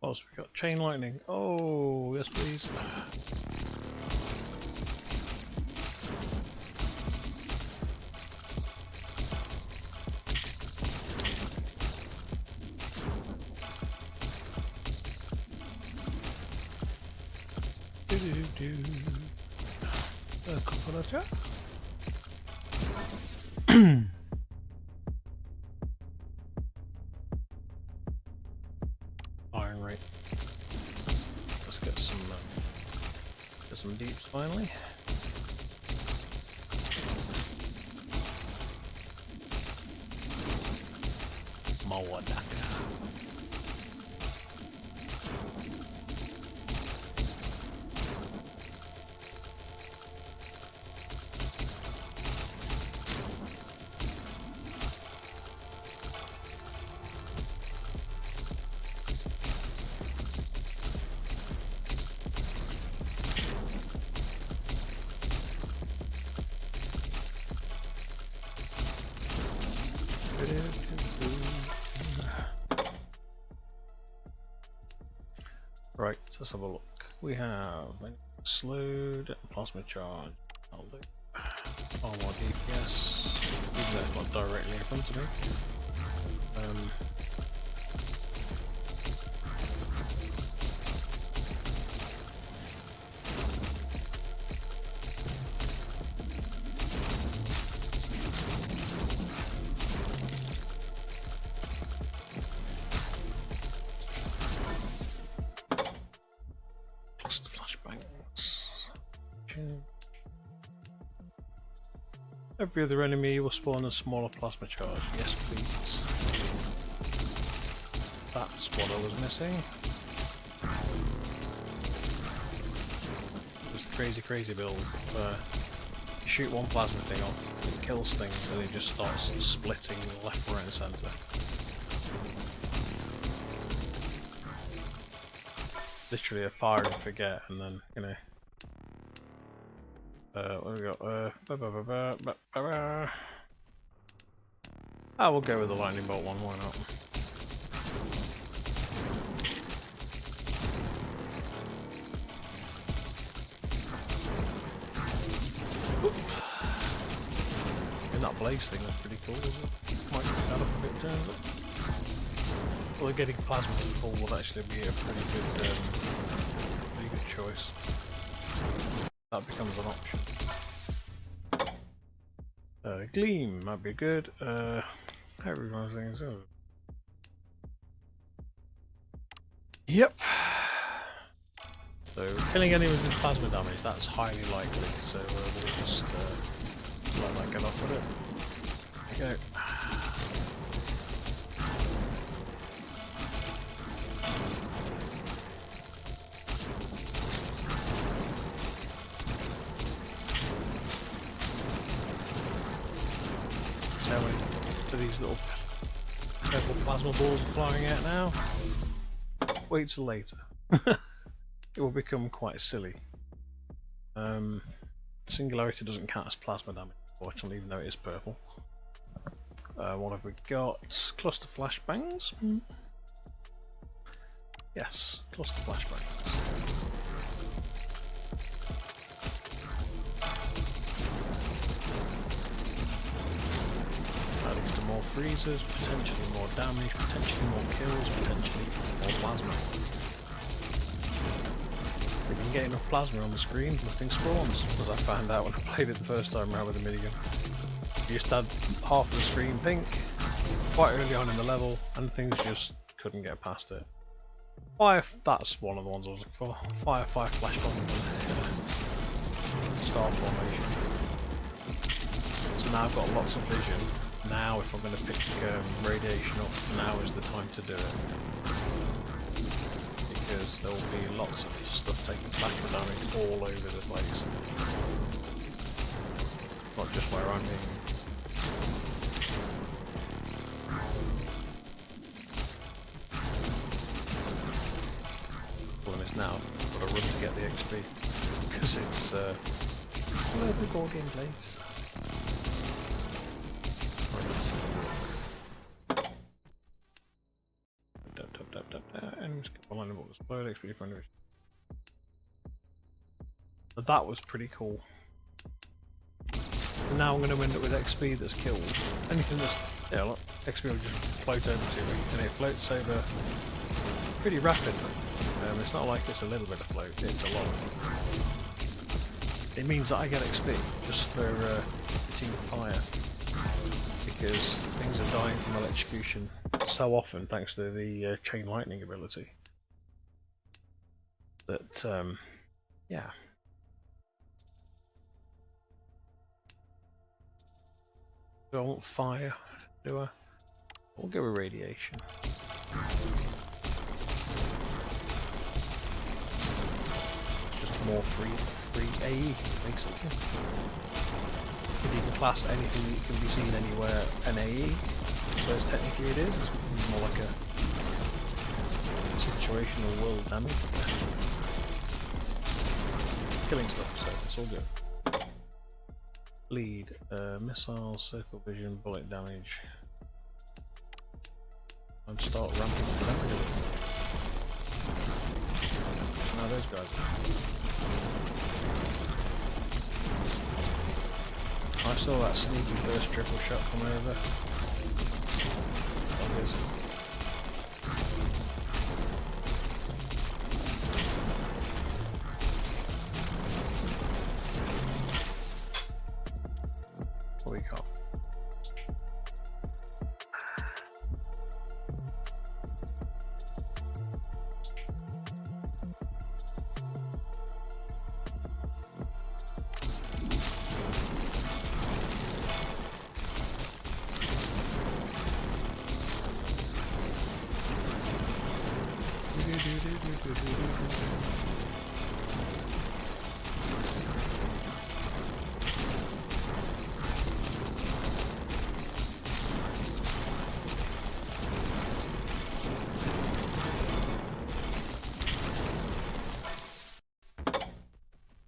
What else we got? Chain lightning. Oh, yes please. Iron rate. Let's get some deeps finally. Mawadaka. Right, let's have a look. We have slowed plasma charge. I'll do. Oh, more DPS. Even though it's not directly in front of me. Every other enemy will spawn a smaller plasma charge. Yes, please. That's what I was missing. It was the crazy build. You shoot one plasma thing off, it kills things, and it just starts splitting left, right, and centre. Literally a fire and forget, and then, you know. What have we got? I will go with the lightning bolt one, why not? And that blaze thing was pretty cool, wasn't it? Might pick that up a bit too, but well, getting plasma to full will actually be a pretty good choice. That becomes an option. Gleam might be good. Everyone's things. Oh. Yep. So killing enemies with plasma damage, that's highly likely. So we'll just let that get off with it. There you go. These little purple plasma balls are flying out now. Wait till later. It will become quite silly. Singularity doesn't count as plasma damage, unfortunately, even though it is purple. What have we got? Cluster flashbangs? Yes, cluster flashbangs. That leads to more freezers, potentially more damage, potentially more kills, potentially more plasma. If you can get enough plasma on the screen, nothing spawns, as I found out when I played it the first time around with the minigun. You just had half of the screen pink, quite early on in the level, and things just couldn't get past it. Fire, that's one of the ones I was looking for. Fire flash bomb. Star formation. So now I've got lots of vision. Now if I'm going to pick radiation up, now is the time to do it. Because there will be lots of stuff taking plasma damage all over the place. Not just where I'm aiming. Problem is now I've got to run to get the XP because it's all over the board game place. So that was pretty cool. And now I'm going to end up with XP that's killed. Anything that's, yeah, look, XP will just float over to me, and it floats over pretty rapidly. It's not like it's a little bit of float, it's a lot. It means that I get XP just for hitting fire, because things are dying from electrocution so often thanks to the chain lightning ability that, yeah. Do I want fire? Do I? We'll go with radiation. Just more free AE, basically. If you can class anything that can be seen anywhere an AE, I suppose technically it is. It's more like a situational world damage. Killing stuff, so it's all good. Bleed, missile, circle vision, bullet damage. And start ramping up the damage a little. Now those guys. I saw that sneaky first triple shot come over. What we got?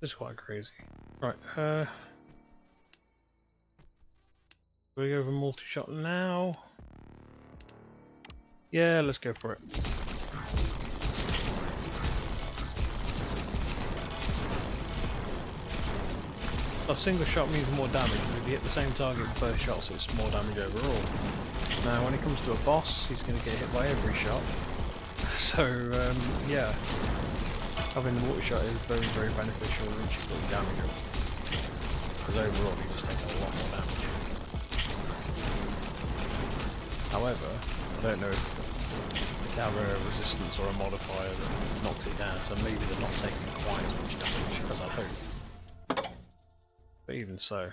This is quite crazy. Right, we go for multi-shot now? Yeah, let's go for it. A single shot means more damage, but if you hit the same target in first shots, it's more damage overall. Now, when it comes to a boss, he's going to get hit by every shot. So, yeah. Having the multi-shot is very, very beneficial once you put damage up. Because overall you just take a lot more damage. However, I don't know if they have a resistance or a modifier that knocks it down, so maybe they're not taking quite as much damage as I'd hope. But even so.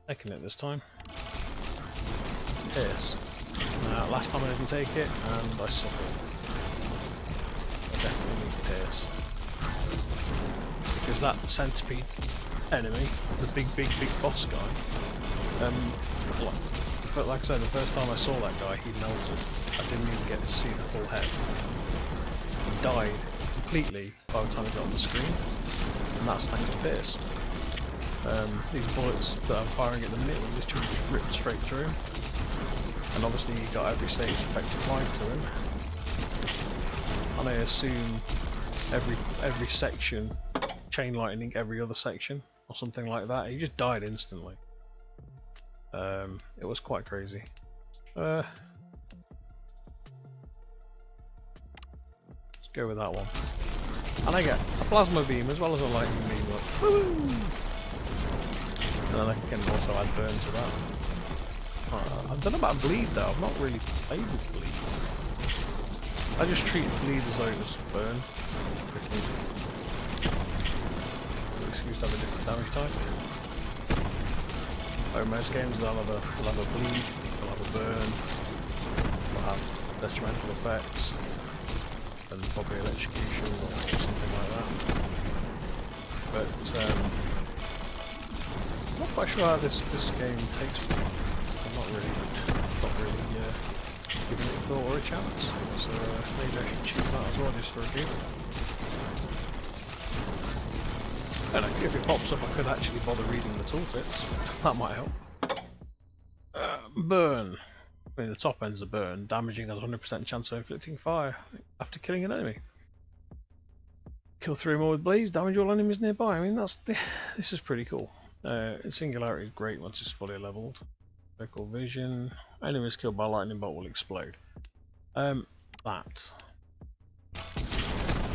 Taking it this time. Pierce. Last time I didn't take it, and I suffered. I definitely need Pierce. Because that centipede enemy, the big boss guy, like I said, the first time I saw that guy, he melted. I didn't even get to see the full head. He died completely by the time he got on the screen, and that's thanks to Pierce. These bullets that I'm firing at the minute were literally just ripped straight through him. And obviously he got every status effective light to him. And I assume every section chain lightning every other section or something like that. He just died instantly. It was quite crazy. Let's go with that one. And I get a plasma beam as well as a lightning beam. Look. Woo! And then I can also add burn to that. I don't know about bleed though. I've not really played with bleed. I just treat bleed as though it was burn. Excuse to have a different damage type. So most games they'll have a bleed, they'll have a burn, they'll have detrimental effects, and probably electrocution or something like that. But I'm not quite sure how this game takes me. I'm not really giving it a thought or a chance. So maybe I should choose that as well just for a game. And if it pops up I could actually bother reading the tooltips. That might help. Burn. I mean the top end's a burn. Damaging has 100% chance of inflicting fire after killing an enemy. Kill 3 more with blaze, damage all enemies nearby. I mean this is pretty cool. Singularity is great once it's fully leveled. Vertical vision. Enemies killed by lightning bolt will explode. That.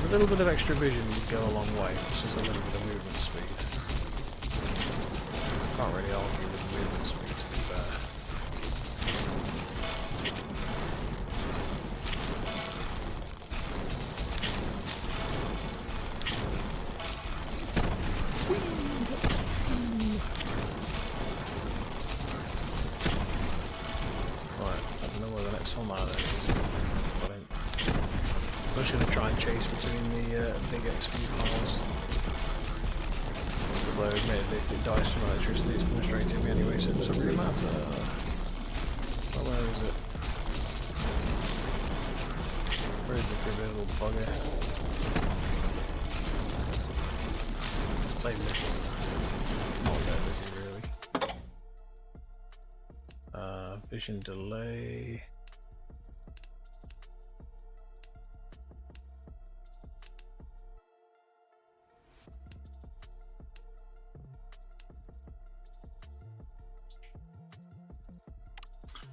A little bit of extra vision would go a long way. It's just a little bit of movement speed. Can't really argue with movement speed to be fair. Right, I don't know where the next one is. I'm just going to try and chase between the big XP piles. Although admittedly if it dies from electricity it's coming straight to me anyway, so it doesn't really matter. Oh, where is it? Where is the little bugger? Same mission. Not that busy really. Vision delay.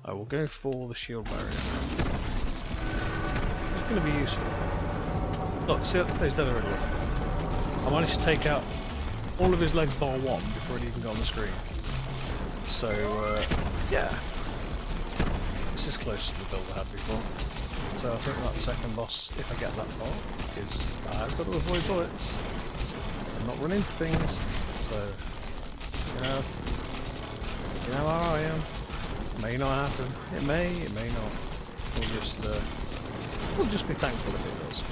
I will go for the shield barrier. It's going to be useful. Look, see that plays dead already. I managed to take out all of his legs bar one before it even got on the screen. So, yeah. This is close to the build I had before. So I think that second boss, if I get that far, is I've got to avoid bullets and not run into things. So, you know how I am. May not happen. It may not. We'll just be thankful if it does.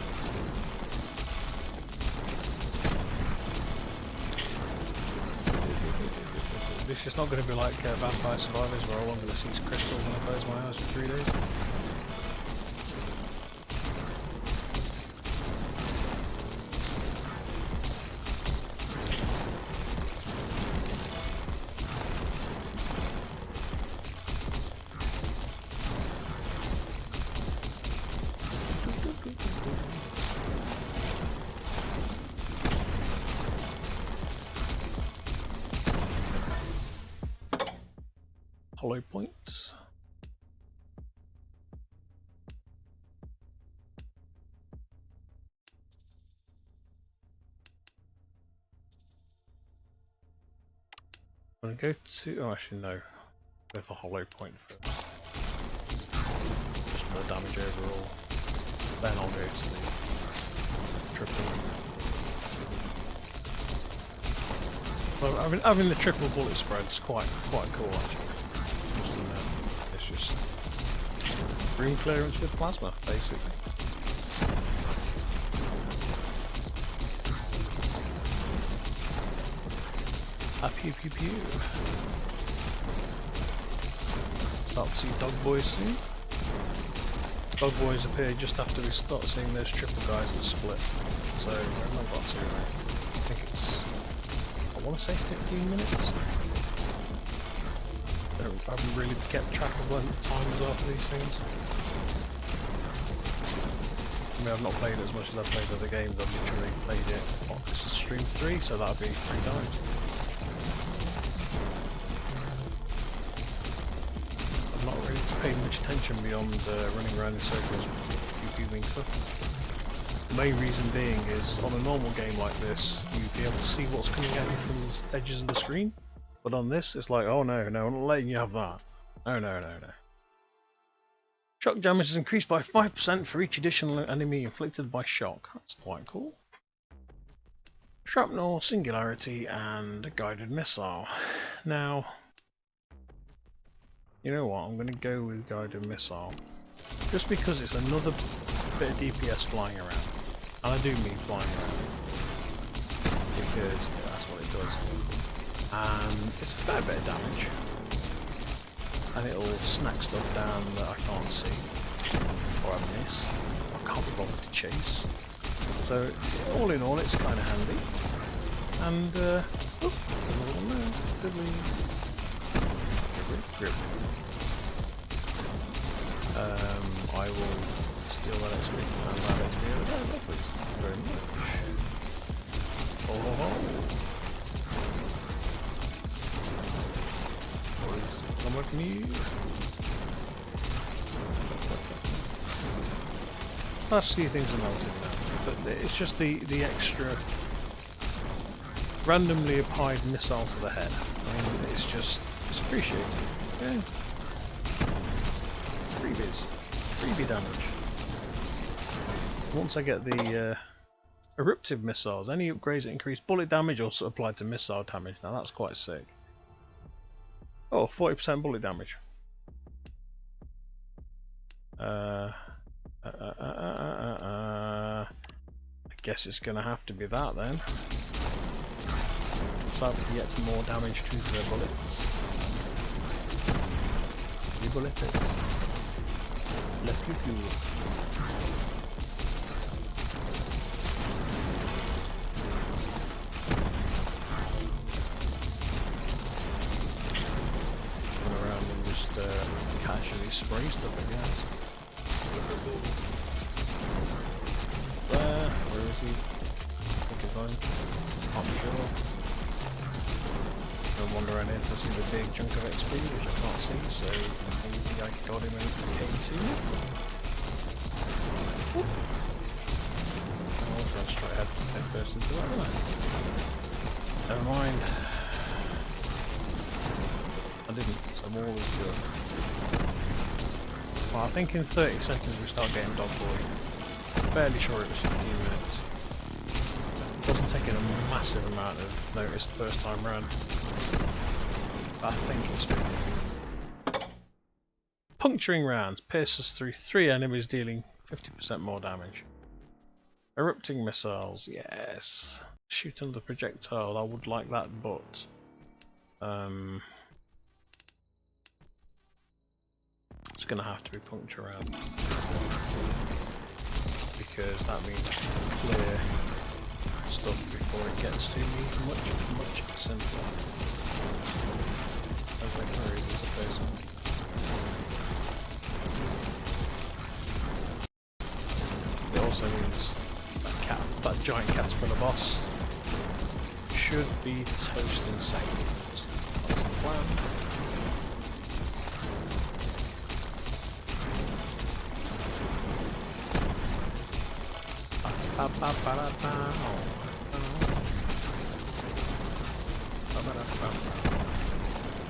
This is not going to be like Vampire Survivors where I'm going to see crystals when I close my eyes for 3 days. Hollow point. I'm going to go to, oh actually no, go for hollow point first. Just more damage overall. Then I'll go to the triple. Well, having the triple bullet spread is quite cool actually. It's just room clearance with plasma, basically. Pew pew pew. Start to see dog boys soon. Dog boys appear just after we start seeing those triple guys that split. So where have I got to? I think it's, I want to say 15 minutes. I haven't really kept track of when the time is after these things. mean, I've not played it as much as I've played other games. I've literally played it. What, this is stream 3, so that'll be 3 times. I've not really paid much attention beyond running around in circles, PvPing stuff. The main reason being is, on a normal game like this, you'd be able to see what's coming at you from the edges of the screen. But on this, it's like, oh no, I'm not letting you have that. No. Shock damage is increased by 5% for each additional enemy inflicted by shock. That's quite cool. Shrapnel, singularity, and a guided missile. Now, you know what? I'm going to go with guided missile, just because it's another bit of DPS flying around, and I do mean flying around, because that's what it does. And it's a fair bit of damage. And it'll snack stuff down that I can't see, or I miss, or I can't be bothered to chase. So, all in all, it's kind of handy. And, grip. I will steal that XP and that XP over there, please. Thank you very much. Somewhere from you. That's the things are melting now, but it's just the extra randomly applied missile to the head. I mean, it's appreciated. Yeah. Freebie damage. Once I get the eruptive missiles, any upgrades that increase bullet damage also applied to missile damage. Now that's quite sick. Oh, 40% bullet damage. I guess it's gonna have to be that then. So we get more damage to the bullets. The bullets. Left with you. Casually spray stuff, I guess. Where is he? I think he's gone. Not sure. No wonder I need to see the big chunk of XP, which I can't see, so maybe I got him in K2. I'll try and straight head first into that, won't I? Never mind. I didn't, so I'm always good. Well, I think in 30 seconds we start getting Dog Boy. Fairly sure it was 15 minutes. It wasn't taking a massive amount of notice the first time round. I think it's 15. Puncturing rounds pierces through 3 enemies, dealing 50% more damage. Erupting missiles, yes. Shoot under projectile, I would like that, but it's going to have to be puncture round, because that means clear stuff before it gets to me much simpler. As I carry this person. It also means that giant caterpillar boss should be toast in seconds. That's the plan.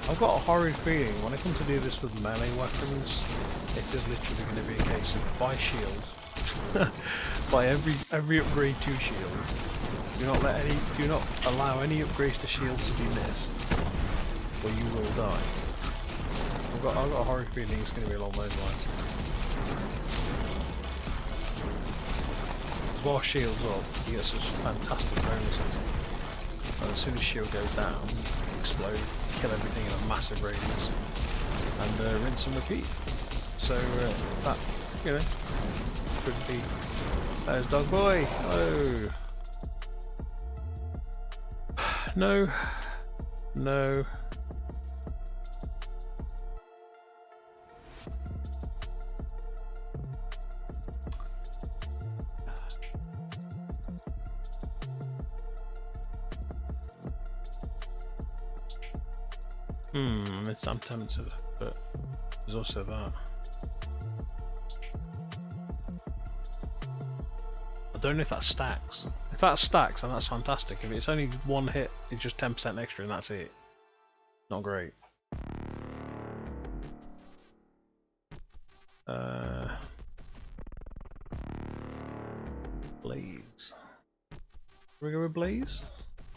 I've got a horrid feeling when I come to do this with melee weapons, it is literally going to be a case of buy shield, buy every upgrade to shield. Do not allow any upgrades to shields to be missed, or you will die. I've got a horrid feeling it's going to be along those lines. While shields up, you get such fantastic bonuses. And as soon as shield goes down, explode, kill everything in a massive radius, and rinse and repeat. So that, you know, could be. There's Dog Boy. Oh. No. No. I'm tempted, but there's also that. I don't know if that stacks. If that stacks, then that's fantastic. If it's only one hit, it's just 10% extra and that's it. Not great. Blaze. Can we go with Blaze?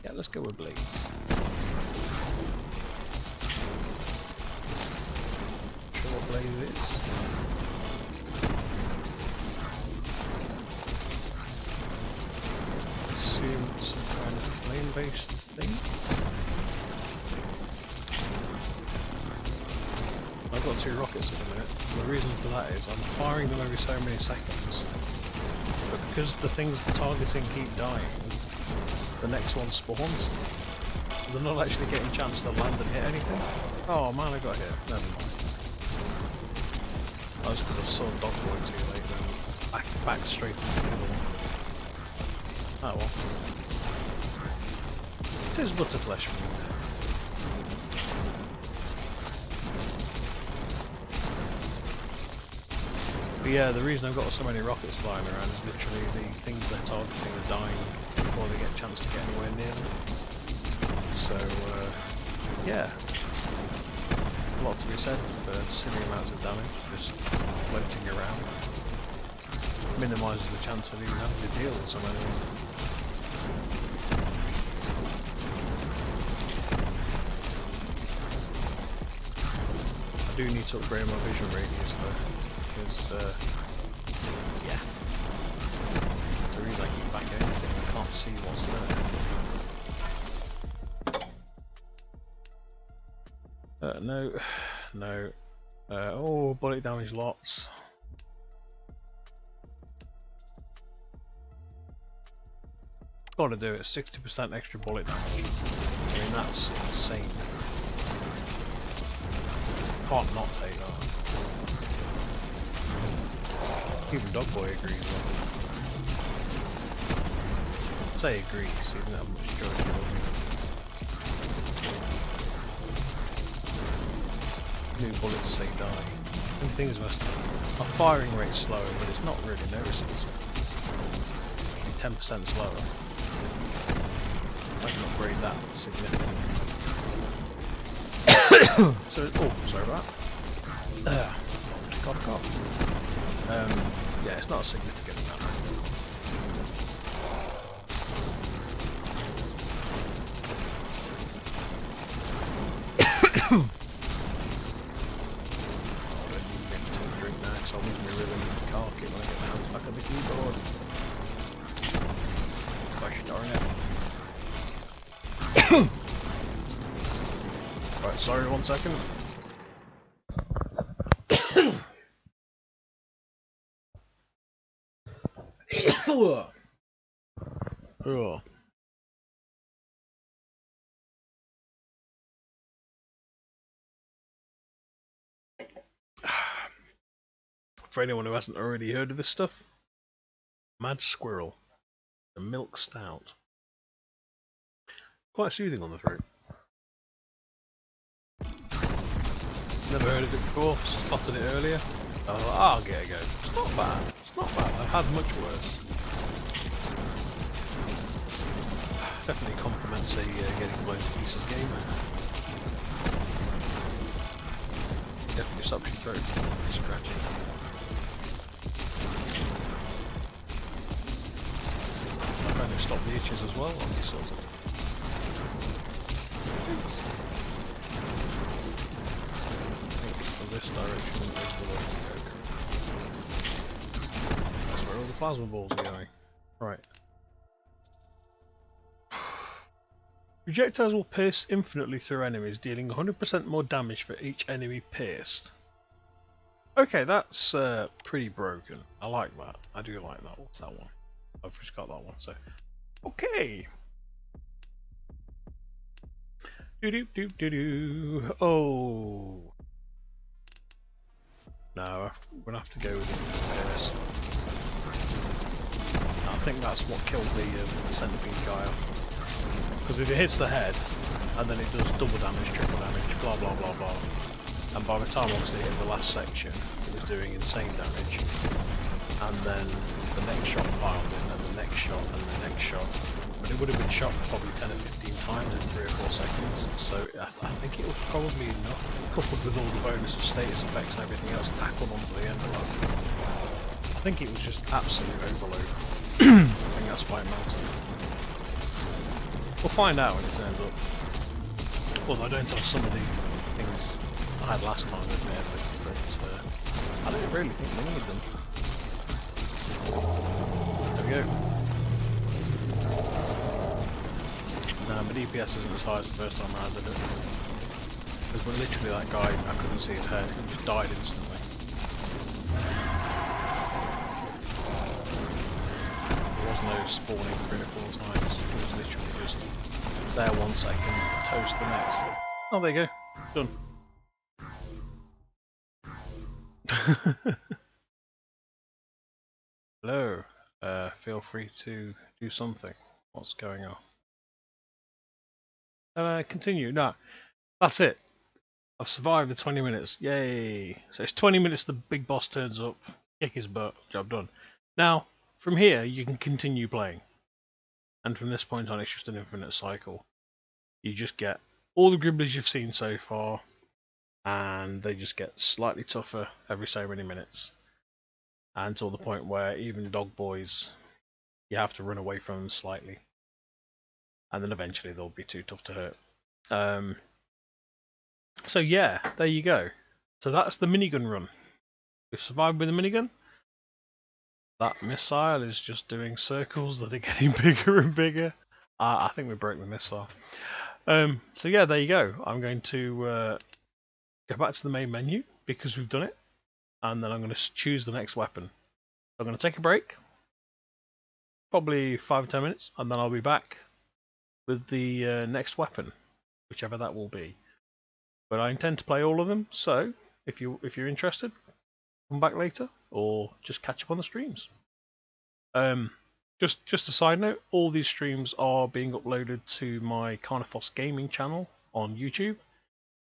Yeah, let's go with Blaze. Sure what Blaze is. Assume it's some kind of flame-based thing. I've got 2 rockets at the minute. The reason for that is I'm firing them every so many seconds. But because the things targeting keep dying, the next one spawns. They're not actually getting a chance to land and hit anything. Oh man, I got hit. Never mind. That was because I saw Dog Boy too late then. Back straight into the other one. Oh well. It is butterflesh for me. But yeah, the reason I've got so many rockets flying around is literally the things they're targeting are dying before they get a chance to get anywhere near them. So, yeah. A lot to be said for silly amounts of damage, just floating around. Minimises the chance of even having to deal with some enemies. I do need to upgrade my vision radius though. Because, yeah, it's the reason I keep back anything, I can't see what's there. No. Oh, bullet damage lots. Gotta do it, 60% extra bullet damage. I mean, that's insane. Can't not take that. Even Dog Boy agrees. Say agrees, even though I'm not sure. New bullets say die. And things must. My firing rate's slower, but it's not really noticeable. 10% slower. I can upgrade that significantly. So, oh, sorry about that. Cough. Yeah, it's not a significant amount. Drink now, because I'll lose my rhythm and car kit when I get my hands back on the keyboard. Gosh darn it. Right, sorry, 1 second. Oh. For anyone who hasn't already heard of this stuff, Mad Squirrel, the milk stout. Quite soothing on the throat. Never heard of it before, spotted it earlier. I was like, oh, I'll get a go. It's not bad. It's not bad. I've had much worse. Definitely complements a getting blown to pieces game. Definitely stops your throat from scratching. I kind of stop the itches as well on these sorts of things. I think from this direction is the way to go. That's where all the plasma balls are going. Right. Projectiles will pierce infinitely through enemies, dealing 100% more damage for each enemy pierced. Okay, that's pretty broken. I like that. I do like that. What's that one? I've just got that one, so... Okay! Do-do-do-do-do. Oh! No, I'm gonna have to go with this. I think that's what killed the centipede guy off. Because if it hits the head, and then it does double damage, triple damage, blah blah blah blah. And by the time obviously in the last section, it was doing insane damage. And then the next shot piled in, and the next shot, and the next shot. But it would have been shot probably 10 or 15 times in 3 or 4 seconds. So I think it was probably enough, coupled with all the bonus of status effects and everything else tackled onto the end of that. I think it was just absolute overload. I think that's why it melted. We'll find out when it turns up. Although I don't have some of the things I had last time, admittedly, but I don't really think we need them. There we go. No, my DPS isn't as high as the first time I did it. Because literally that guy, I couldn't see his head, he just died instantly. No spawning 3 or 4 times. It was literally just there 1 second, toast the next. Oh, there you go. Done. Hello. Feel free to do something. What's going on? Continue. No, that's it. I've survived the 20 minutes. Yay! So it's 20 minutes. The big boss turns up, kick his butt. Job done. Now. From here, you can continue playing, and from this point on, it's just an infinite cycle. You just get all the gribblers you've seen so far, and they just get slightly tougher every so many minutes, until the point where even dog boys, you have to run away from them slightly, and then eventually they'll be too tough to hurt. So yeah, there you go. So that's the minigun run. We've survived with the minigun. That missile is just doing circles that are getting bigger and bigger. I think we broke the missile. So yeah, there you go. I'm going to go back to the main menu because we've done it. And then I'm going to choose the next weapon. I'm going to take a break. Probably 5 or 10 minutes. And then I'll be back with the next weapon. Whichever that will be. But I intend to play all of them. So if you're interested, come back later. Or just catch up on the streams. Just a side note, all these streams are being uploaded to my Karnefos gaming channel on YouTube.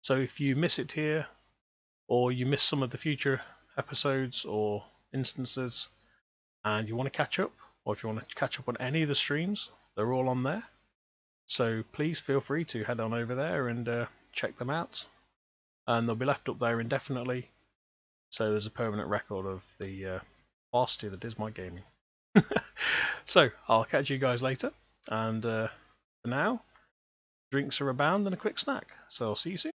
So if you miss it here, or you miss some of the future episodes or instances, and you want to catch up, or if you want to catch up on any of the streams, they're all on there. So please feel free to head on over there and check them out. And they'll be left up there indefinitely. So there's a permanent record of the varsity that is my gaming. So I'll catch you guys later, and for now, drinks are abound and a quick snack. So I'll see you soon.